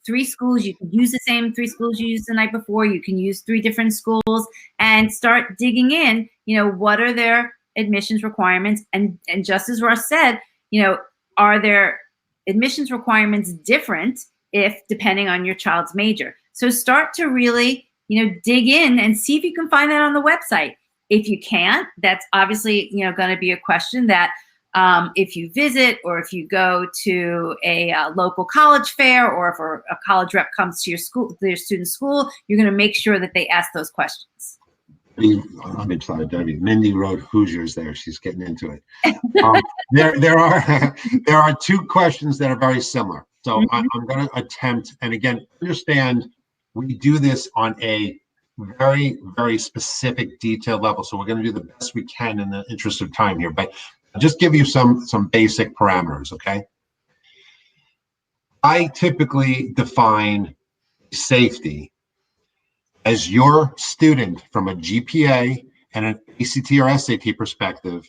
3 schools. You can use the same 3 schools you used the night before. You can use 3 different schools and start digging in, what are their admissions requirements? And just as Russ said, are their admissions requirements different if depending on your child's major? So start to really, dig in and see if you can find that on the website. If you can't, that's obviously, going to be a question that if you visit or if you go to a local college fair, or if a college rep comes to your school, your student's school, you're going to make sure that they ask those questions. I'm excited, Debbie. Mindy wrote Hoosiers there. She's getting into it. There are 2 questions that are very similar. So I'm going to attempt, and again, understand we do this on a very, very specific detailed level. So we're going to do the best we can in the interest of time here, but I'll just give you some basic parameters, okay? I typically define safety as your student from a GPA and an ACT or SAT perspective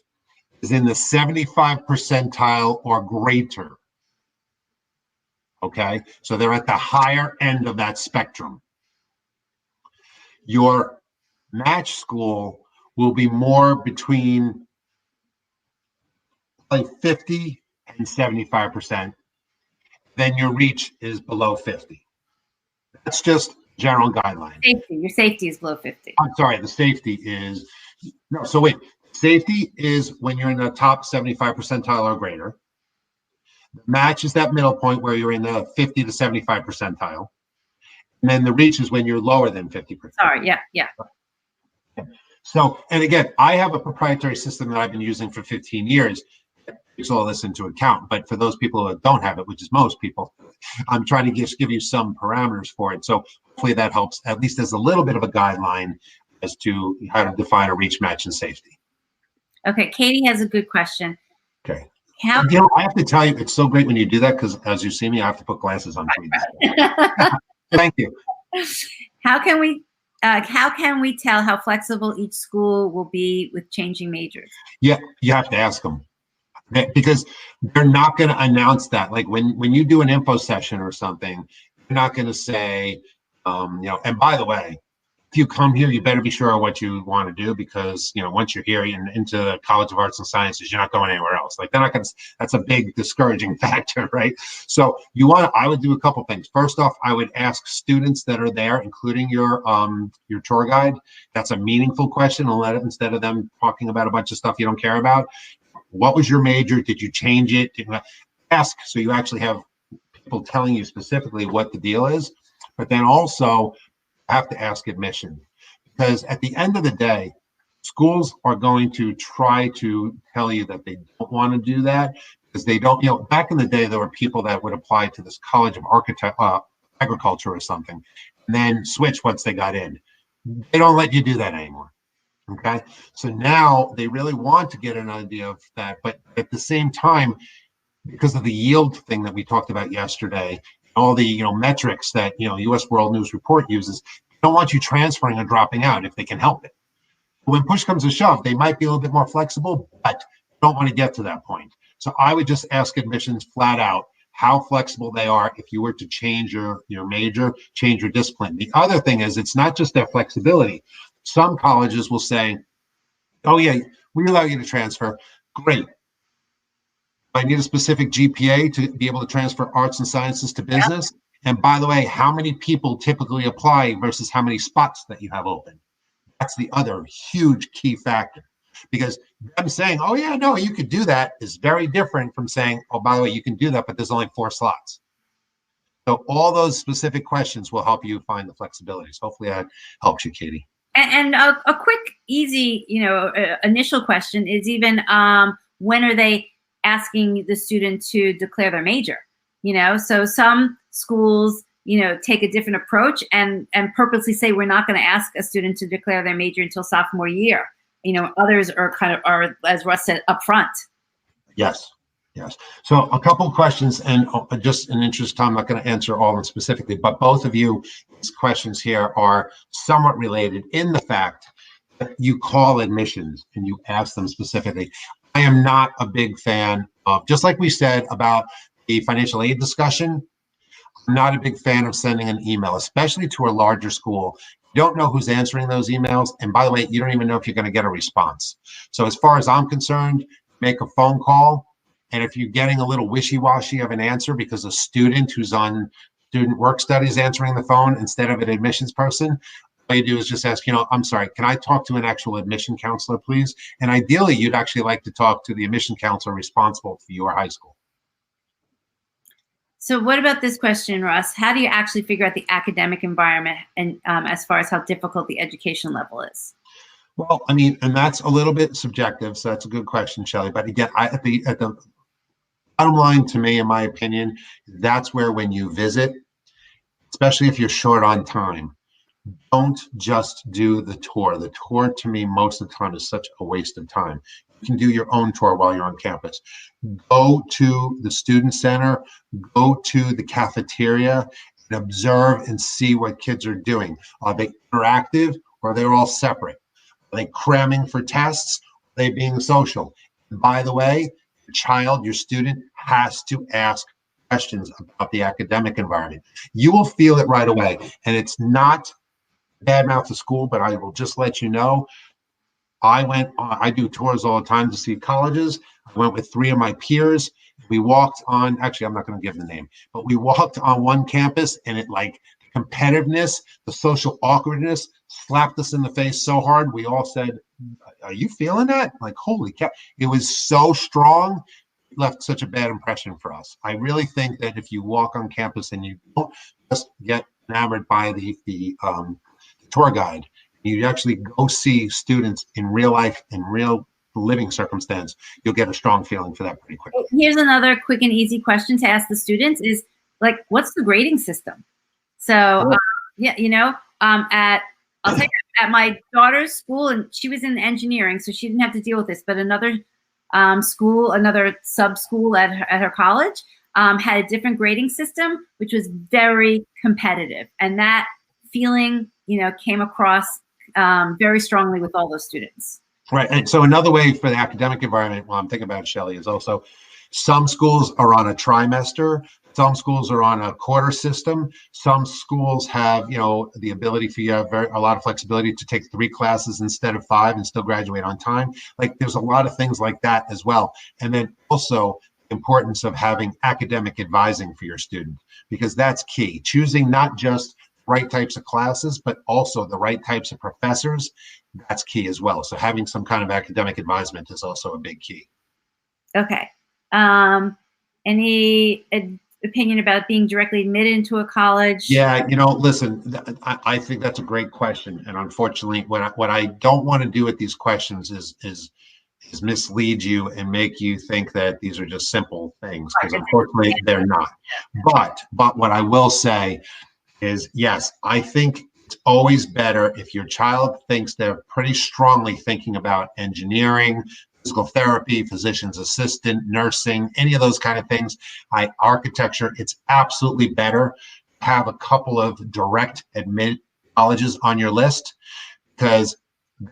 is in the 75 percentile or greater. Okay, so they're at the higher end of that spectrum. Your match school will be more between like 50 and 75%. Then your reach is below 50. That's just general guideline. Safety. Your safety is below 50. I'm sorry, the safety is, no, so wait, safety is when you're in the top 75 percentile or greater. The match is that middle point where you're in the 50 to 75 percentile. And then the reach is when you're lower than 50%. Sorry, yeah. So, and again, I have a proprietary system that I've been using for 15 years that takes all this into account. But for those people that don't have it, which is most people, I'm trying to just give you some parameters for it. So hopefully that helps, at least as a little bit of a guideline as to how to define a reach, match, and safety. Okay, Katie has a good question. Okay. I have to tell you, it's so great when you do that, because as you see me, I have to put glasses on. Thank you. How can we How can we tell how flexible each school will be with changing majors? Yeah, you have to ask them. Because they're not going to announce that. Like when you do an info session or something, they're not going to say, and by the way, if you come here, you better be sure of what you want to do, because once you're here and into the College of Arts and Sciences, you're not going anywhere else. Like they're not going to. That's a big discouraging factor, right? So I would do a couple things. First off, I would ask students that are there, including your tour guide. That's a meaningful question, and let it, instead of them talking about a bunch of stuff you don't care about. What was your major? Did you change it? Ask, so you actually have people telling you specifically what the deal is. But then also have to ask admission, because at the end of the day, schools are going to try to tell you that they don't want to do that, because they don't. Back in the day, there were people that would apply to this College of Agriculture or something, and then switch once they got in. They don't let you do that anymore. Okay, so now they really want to get an idea of that, but at the same time, because of the yield thing that we talked about yesterday, all the metrics that U.S. World News Report uses, they don't want you transferring or dropping out if they can help it. When push comes to shove, they might be a little bit more flexible, but don't want to get to that point. So I would just ask admissions flat out how flexible they are if you were to change your major, change your discipline. The other thing is, it's not just their flexibility. Some colleges will say, oh yeah, we allow you to transfer. Great. I need a specific GPA to be able to transfer arts and sciences to business. Yep. And by the way, how many people typically apply versus how many spots that you have open? That's the other huge key factor. Because them saying, oh yeah, no, you could do that, is very different from saying, oh, by the way, you can do that, but there's only 4 slots. So all those specific questions will help you find the flexibilities. Hopefully that helps you, Katie. And a quick, easy, initial question is even when are they asking the student to declare their major? So some schools, take a different approach and purposely say we're not going to ask a student to declare their major until sophomore year. Others are, as Russ said, upfront. Yes. So a couple of questions, and just in interest of time, I'm not going to answer all of them specifically, but both of you, these questions here are somewhat related in the fact that you call admissions and you ask them specifically. I am not a big fan of, just like we said about the financial aid discussion, I'm not a big fan of sending an email, especially to a larger school. You don't know who's answering those emails. And by the way, you don't even know if you're going to get a response. So as far as I'm concerned, make a phone call. And if you're getting a little wishy-washy of an answer because a student who's on student work studies answering the phone instead of an admissions person, all you do is just ask, I'm sorry, can I talk to an actual admission counselor, please? And ideally, you'd actually like to talk to the admission counselor responsible for your high school. So what about this question, Russ? How do you actually figure out the academic environment and as far as how difficult the education level is? Well, and that's a little bit subjective, so that's a good question, Shelley. But again, at the bottom line, to me, in my opinion, that's where when you visit, especially if you're short on time, don't just do the tour. The tour, to me, most of the time is such a waste of time. You can do your own tour while you're on campus. Go to the student center, go to the cafeteria, and observe and see what kids are doing. Are they interactive, or are they all separate? Are they cramming for tests? Are they being social? And by the way, your child, your student, has to ask questions about the academic environment. You will feel it right away. And it's not bad mouth to school, but I will just let you know, I do tours all the time to see colleges. I went with 3 of my peers. We walked on, actually, I'm not going to give the name, but we walked on one campus, and it competitiveness, the social awkwardness slapped us in the face so hard. We all said, are you feeling that? Holy cow. It was so strong. It left such a bad impression for us. I really think that if you walk on campus and you don't just get enamored by the tour guide, you actually go see students in real life, in real living circumstance, you'll get a strong feeling for that pretty quickly. Here's another quick and easy question to ask the students is, what's the grading system? So, I'll tell you, at my daughter's school, and she was in engineering, so she didn't have to deal with this, but another school, another sub-school at her college had a different grading system, which was very competitive. And that feeling, came across very strongly with all those students. Right. And so another way for the academic environment, while I'm thinking about it, Shelley, is also some schools are on a trimester. Some schools are on a quarter system. Some schools have, the ability for you to have a lot of flexibility to take 3 classes instead of 5 and still graduate on time. Like there's a lot of things like that as well. And then also importance of having academic advising for your student, because that's key. Choosing not just right types of classes, but also the right types of professors, that's key as well. So having some kind of academic advisement is also a big key. Okay. Any opinion about being directly admitted into a college? Yeah, listen, I think that's a great question. And unfortunately, what I don't want to do with these questions is mislead you and make you think that these are just simple things, because unfortunately they're not. But what I will say is, yes, I think it's always better if your child thinks they're pretty strongly thinking about engineering, physical therapy, physician's assistant, nursing, any of those kind of things, architecture. It's absolutely better to have a couple of direct admit colleges on your list, because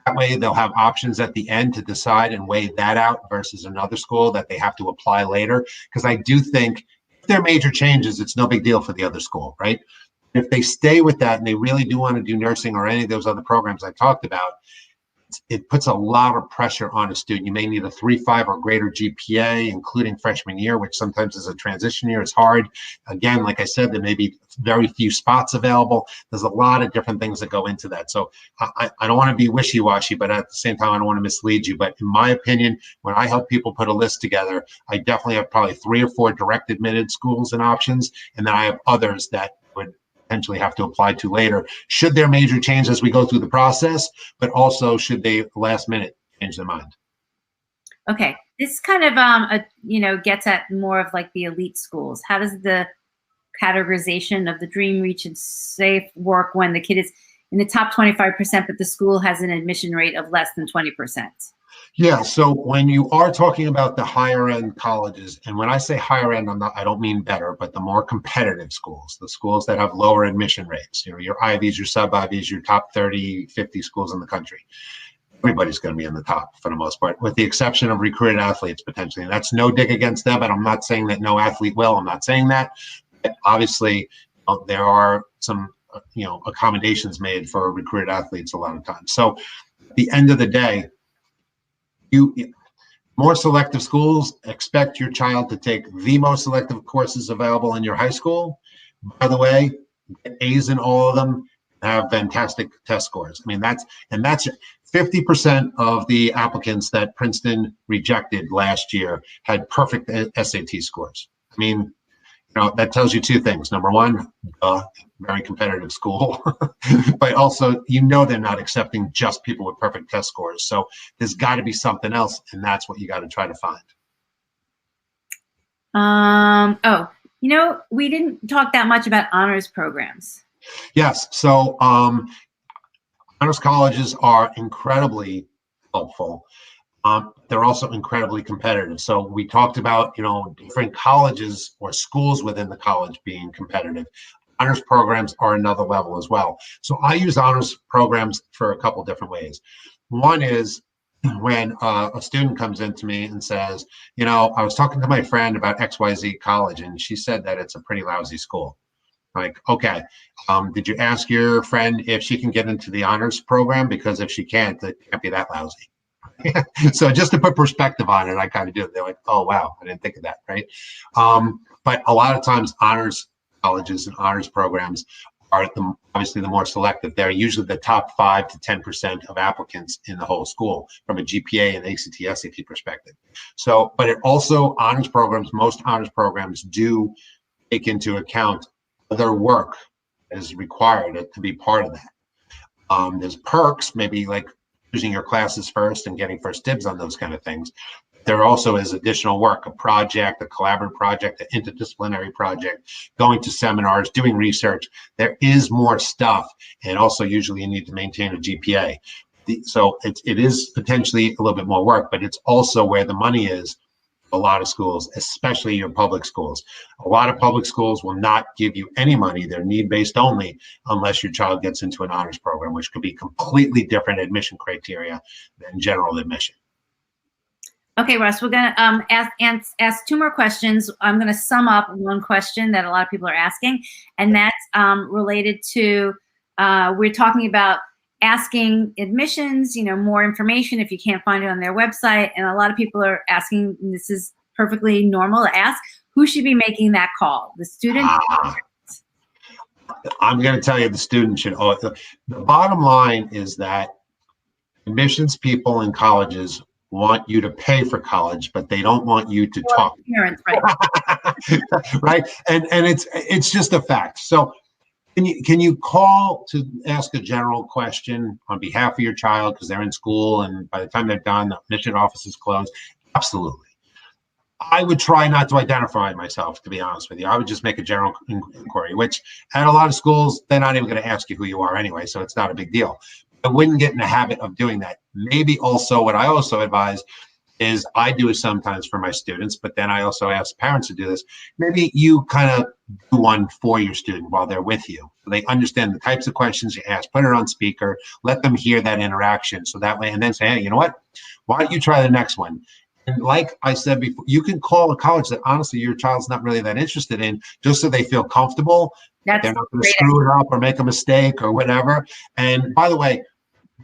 that way they'll have options at the end to decide and weigh that out versus another school that they have to apply later. Because I do think if there are major changes, it's no big deal for the other school, right? If they stay with that and they really do want to do nursing or any of those other programs I talked about, it puts a lot of pressure on a student. You may need a 3.5 or greater GPA, including freshman year, which sometimes is a transition year. It's hard. Again, like I said, there may be very few spots available. There's a lot of different things that go into that. So I don't want to be wishy-washy, but at the same time, I don't want to mislead you. But in my opinion, when I help people put a list together, I definitely have probably 3 or 4 direct admitted schools and options. And then I have others that would potentially have to apply to later, should there major change as we go through the process, but also should they last minute change their mind. Okay, this kind of gets at more of like the elite schools. How does the categorization of the Dream, Reach, and Safe work when the kid is in the top 25%, but the school has an admission rate of less than 20%? Yeah, so when you are talking about the higher end colleges, and when I say higher end, I don't mean better, but the more competitive schools, the schools that have lower admission rates, your Ivies, your sub-Ivies, your top 30, 50 schools in the country. Everybody's going to be in the top for the most part, with the exception of recruited athletes potentially. And that's no dig against them, and I'm not saying that no athlete will. I'm not saying that. But obviously, there are some accommodations made for recruited athletes a lot of times. So at the end of the day, more selective schools expect your child to take the most selective courses available in your high school. By the way, get A's in all of them, have fantastic test scores. I mean, that's 50% of the applicants that Princeton rejected last year had perfect SAT scores. I mean, that tells you 2 things. Number one, very competitive school, but also, they're not accepting just people with perfect test scores. So there's got to be something else, and that's what you got to try to find. We didn't talk that much about honors programs. Yes. So honors colleges are incredibly helpful. They're also incredibly competitive. So we talked about, different colleges or schools within the college being competitive. Honors programs are another level as well. So I use honors programs for a couple different ways. One is when a student comes into me and says, I was talking to my friend about XYZ college, and she said that it's a pretty lousy school. Like, okay, did you ask your friend if she can get into the honors program? Because if she can't, it can't be that lousy. So just to put perspective on it, I kind of do it. They're like, oh, wow, I didn't think of that, right? But a lot of times honors colleges and honors programs are obviously the more selective. They're usually the top 5 to 10% of applicants in the whole school from a GPA and ACT, SAT perspective. So, but it also, most honors programs do take into account other work that is required to be part of that. There's perks, maybe like choosing your classes first and getting first dibs on those kind of things. There also is additional work, a project, a collaborative project, an interdisciplinary project, going to seminars, doing research. There is more stuff, and also usually you need to maintain a GPA. So it is potentially a little bit more work, but it's also where the money is a lot of schools, especially your public schools. A lot of public schools will not give you any money. They're need-based only unless your child gets into an honors program, which could be completely different admission criteria than general admission. Okay, Russ, we're going to ask two more questions. I'm going to sum up one question that a lot of people are asking, and that's related to, we're talking about asking admissions, more information if you can't find it on their website. And a lot of people are asking, and this is perfectly normal to ask, who should be making that call? The student? I'm going to tell you the student should. The bottom line is that admissions people in colleges want you to pay for college, but they don't want you to talk. Parents, right? Right, and it's just a fact. So, can you call to ask a general question on behalf of your child because they're in school and by the time they're done, the admission office is closed? Absolutely. I would try not to identify myself, to be honest with you. I would just make a general inquiry, which at a lot of schools, they're not even going to ask you who you are anyway, so it's not a big deal. I wouldn't get in the habit of doing that. Maybe also what I also advise is I do it sometimes for my students, but then I also ask parents to do this. Maybe you kind of do one for your student while they're with you. So they understand the types of questions you ask, put it on speaker, let them hear that interaction. So that way, and then say, hey, you know what? Why don't you try the next one? And like I said before, you can call a college that honestly your child's not really that interested in, just so they feel comfortable. They're not going to screw it up or make a mistake or whatever. And by the way,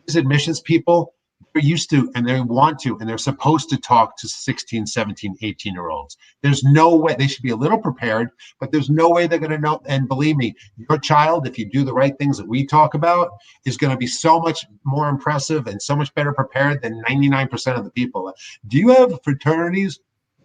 these admissions people, they're used to and they want to and they're supposed to talk to 16, 17, 18-year-olds. There's no way. They should be a little prepared, but there's no way they're going to know. And believe me, your child, if you do the right things that we talk about, is going to be so much more impressive and so much better prepared than 99% of the people. Do you have fraternities?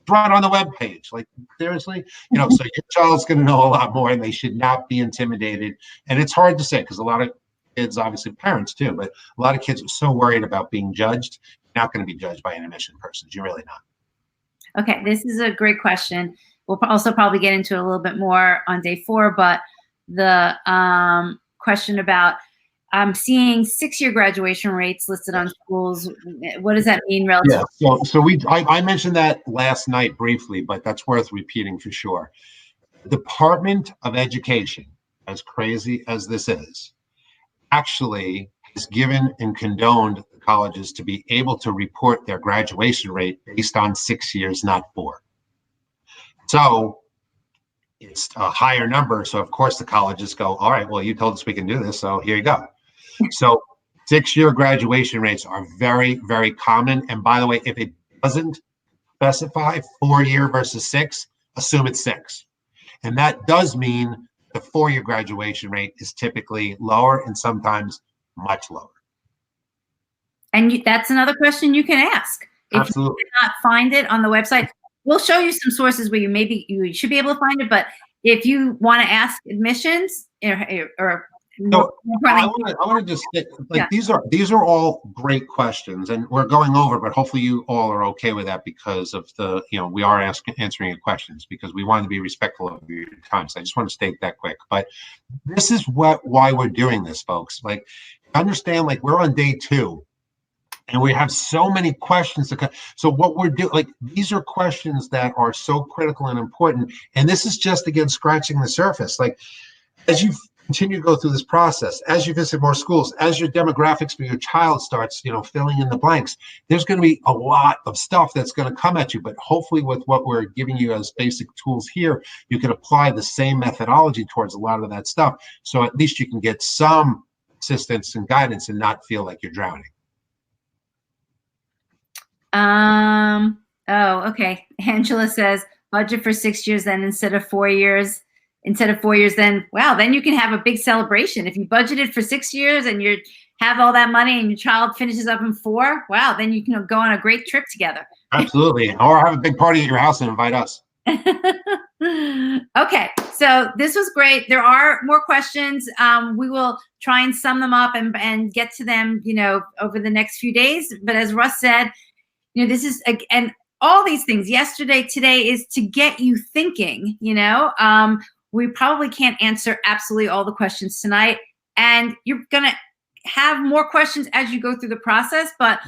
Right on the webpage, like seriously, so your child's going to know a lot more and they should not be intimidated. And it's hard to say because a lot of kids, obviously parents too, but a lot of kids are so worried about being judged. You're not going to be judged by an admission person. You're really not. Okay, this is a great question. We'll also probably get into it a little bit more on day 4, but the question about seeing 6-year graduation rates listed on schools. What does that mean relative? Yeah, so I mentioned that last night briefly, but that's worth repeating for sure. The Department of Education, as crazy as this is, actually has given and condoned colleges to be able to report their graduation rate based on 6 years, not 4. So it's a higher number. So of course the colleges go, all right, well, you told us we can do this, so here you go. So 6-year graduation rates are very, very common. And by the way, if it doesn't specify 4-year versus 6, assume it's 6. And that does mean the 4-year graduation rate is typically lower and sometimes much lower. And that's another question you can ask. If Absolutely. you cannot find it on the website, we'll show you some sources where you should be able to find it. But if you want to ask admissions or no, I want to just say, these are all great questions, and we're going over, but hopefully you all are okay with that because of the we are answering your questions because we want to be respectful of your time. So I just want to state that quick. But this is why we're doing this, folks. Like, understand, like we're on day 2, and we have so many questions. So what we're doing, these are questions that are so critical and important, and this is just again scratching the surface. Like, as you continue to go through this process, as you visit more schools, as your demographics for your child starts, filling in the blanks, there's going to be a lot of stuff that's going to come at you. But hopefully with what we're giving you as basic tools here, you can apply the same methodology towards a lot of that stuff. So at least you can get some assistance and guidance and not feel like you're drowning. Oh, okay. Angela says budget for 6 years, then instead of 4 years. Then wow, then you can have a big celebration. If you budgeted for 6 years and you have all that money and your child finishes up in 4, wow, then you can go on a great trip together. Absolutely. Or have a big party at your house and invite us. Okay, so this was great. There are more questions. We will try and sum them up and get to them, over the next few days. But as Russ said, this is, and all these things, yesterday, today, is to get you thinking, we probably can't answer absolutely all the questions tonight, and you're going to have more questions as you go through the process, but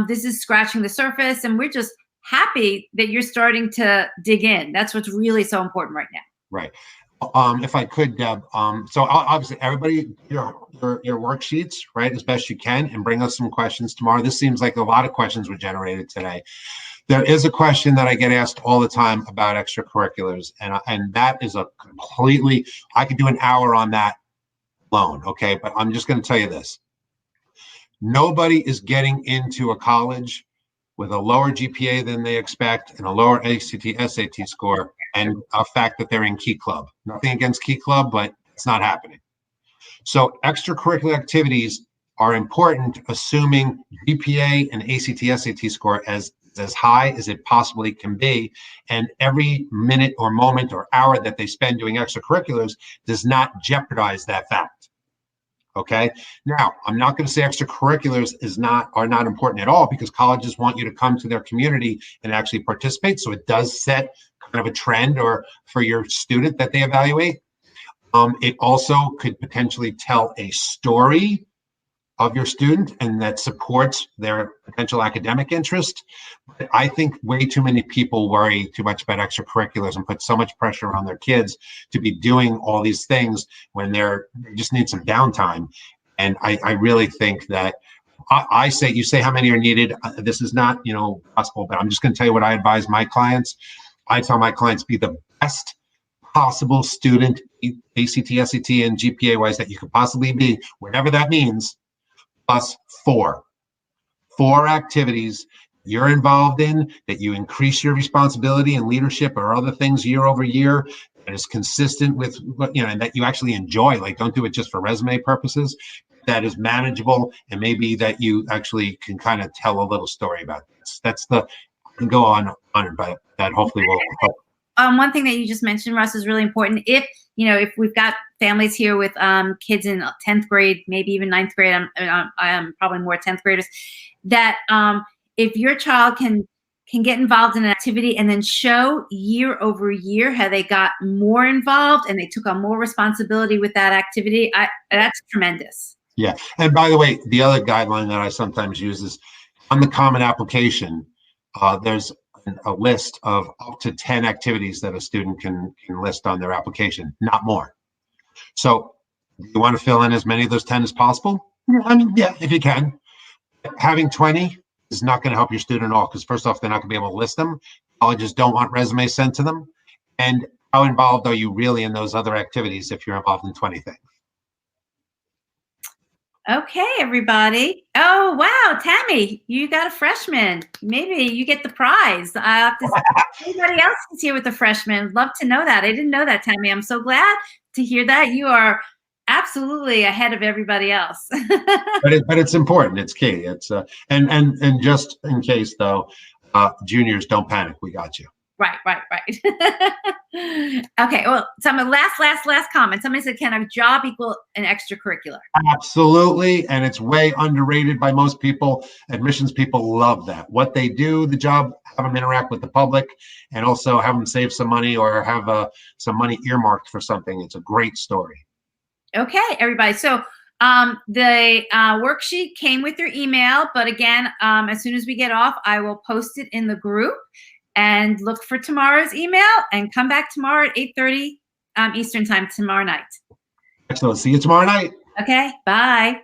this is scratching the surface, and we're just happy that you're starting to dig in. That's what's really so important right now. Right. If I could, Deb, so obviously everybody, your worksheets, right, as best you can, and bring us some questions tomorrow. This seems like a lot of questions were generated today. There is a question that I get asked all the time about extracurriculars, and that is a completely, I could do an hour on that alone, okay? But I'm just going to tell you this. Nobody is getting into a college with a lower GPA than they expect and a lower ACT, SAT score, and a fact that they're in Key Club. Nothing against Key Club, but it's not happening. So extracurricular activities are important, assuming GPA and ACT, SAT score as high as it possibly can be. And every minute or moment or hour that they spend doing extracurriculars does not jeopardize that fact. Okay. Now, I'm not going to say extracurriculars are not important at all, because colleges want you to come to their community and actually participate. So it does set kind of a trend or for your student that they evaluate. It also could potentially tell a story of your student and that supports their potential academic interest. But I think way too many people worry too much about extracurriculars and put so much pressure on their kids to be doing all these things when they just need some downtime. And I really think that I say, you say how many are needed. This is not, possible, but I'm just going to tell you what I advise my clients. I tell my clients, be the best possible student, ACT, SAT, and GPA wise that you could possibly be, whatever that means, plus four activities you're involved in that you increase your responsibility and leadership or other things year over year, that is consistent with and that you actually enjoy. Like, don't do it just for resume purposes. That is manageable, and maybe that you actually can kind of tell a little story about this. I can go on, but that hopefully will help. One thing that you just mentioned, Russ, is really important. If we've got families here with kids in 10th grade, maybe even 9th grade, I'm probably more 10th graders, that if your child can get involved in an activity and then show year over year how they got more involved and they took on more responsibility with that activity, that's tremendous. Yeah. And by the way, the other guideline that I sometimes use is on the Common Application, there's a list of up to 10 activities that a student can list on their application, not more. So you want to fill in as many of those 10 as possible? I mean, yeah, if you can. Having 20 is not going to help your student at all, because first off, they're not going to be able to list them. Colleges don't want resumes sent to them. And how involved are you really in those other activities if you're involved in 20 things? Okay, everybody. Oh, wow, Tammy, you got a freshman. Maybe you get the prize. Anybody else is here with a freshman? Love to know that. I didn't know that, Tammy. I'm so glad to hear that. You are absolutely ahead of everybody else. but it's important. It's key. It's and just in case though, juniors, don't panic. We got you. Right. Okay. Well, last comment. Somebody said, can a job equal an extracurricular? Absolutely. And it's way underrated by most people. Admissions people love that. What they do, the job, have them interact with the public and also have them save some money or have some money earmarked for something. It's a great story. Okay, everybody. So the worksheet came with your email, but again, as soon as we get off, I will post it in the group. And look for tomorrow's email and come back tomorrow at 8:30 Eastern time tomorrow night. Excellent. See you tomorrow night. Okay. Bye.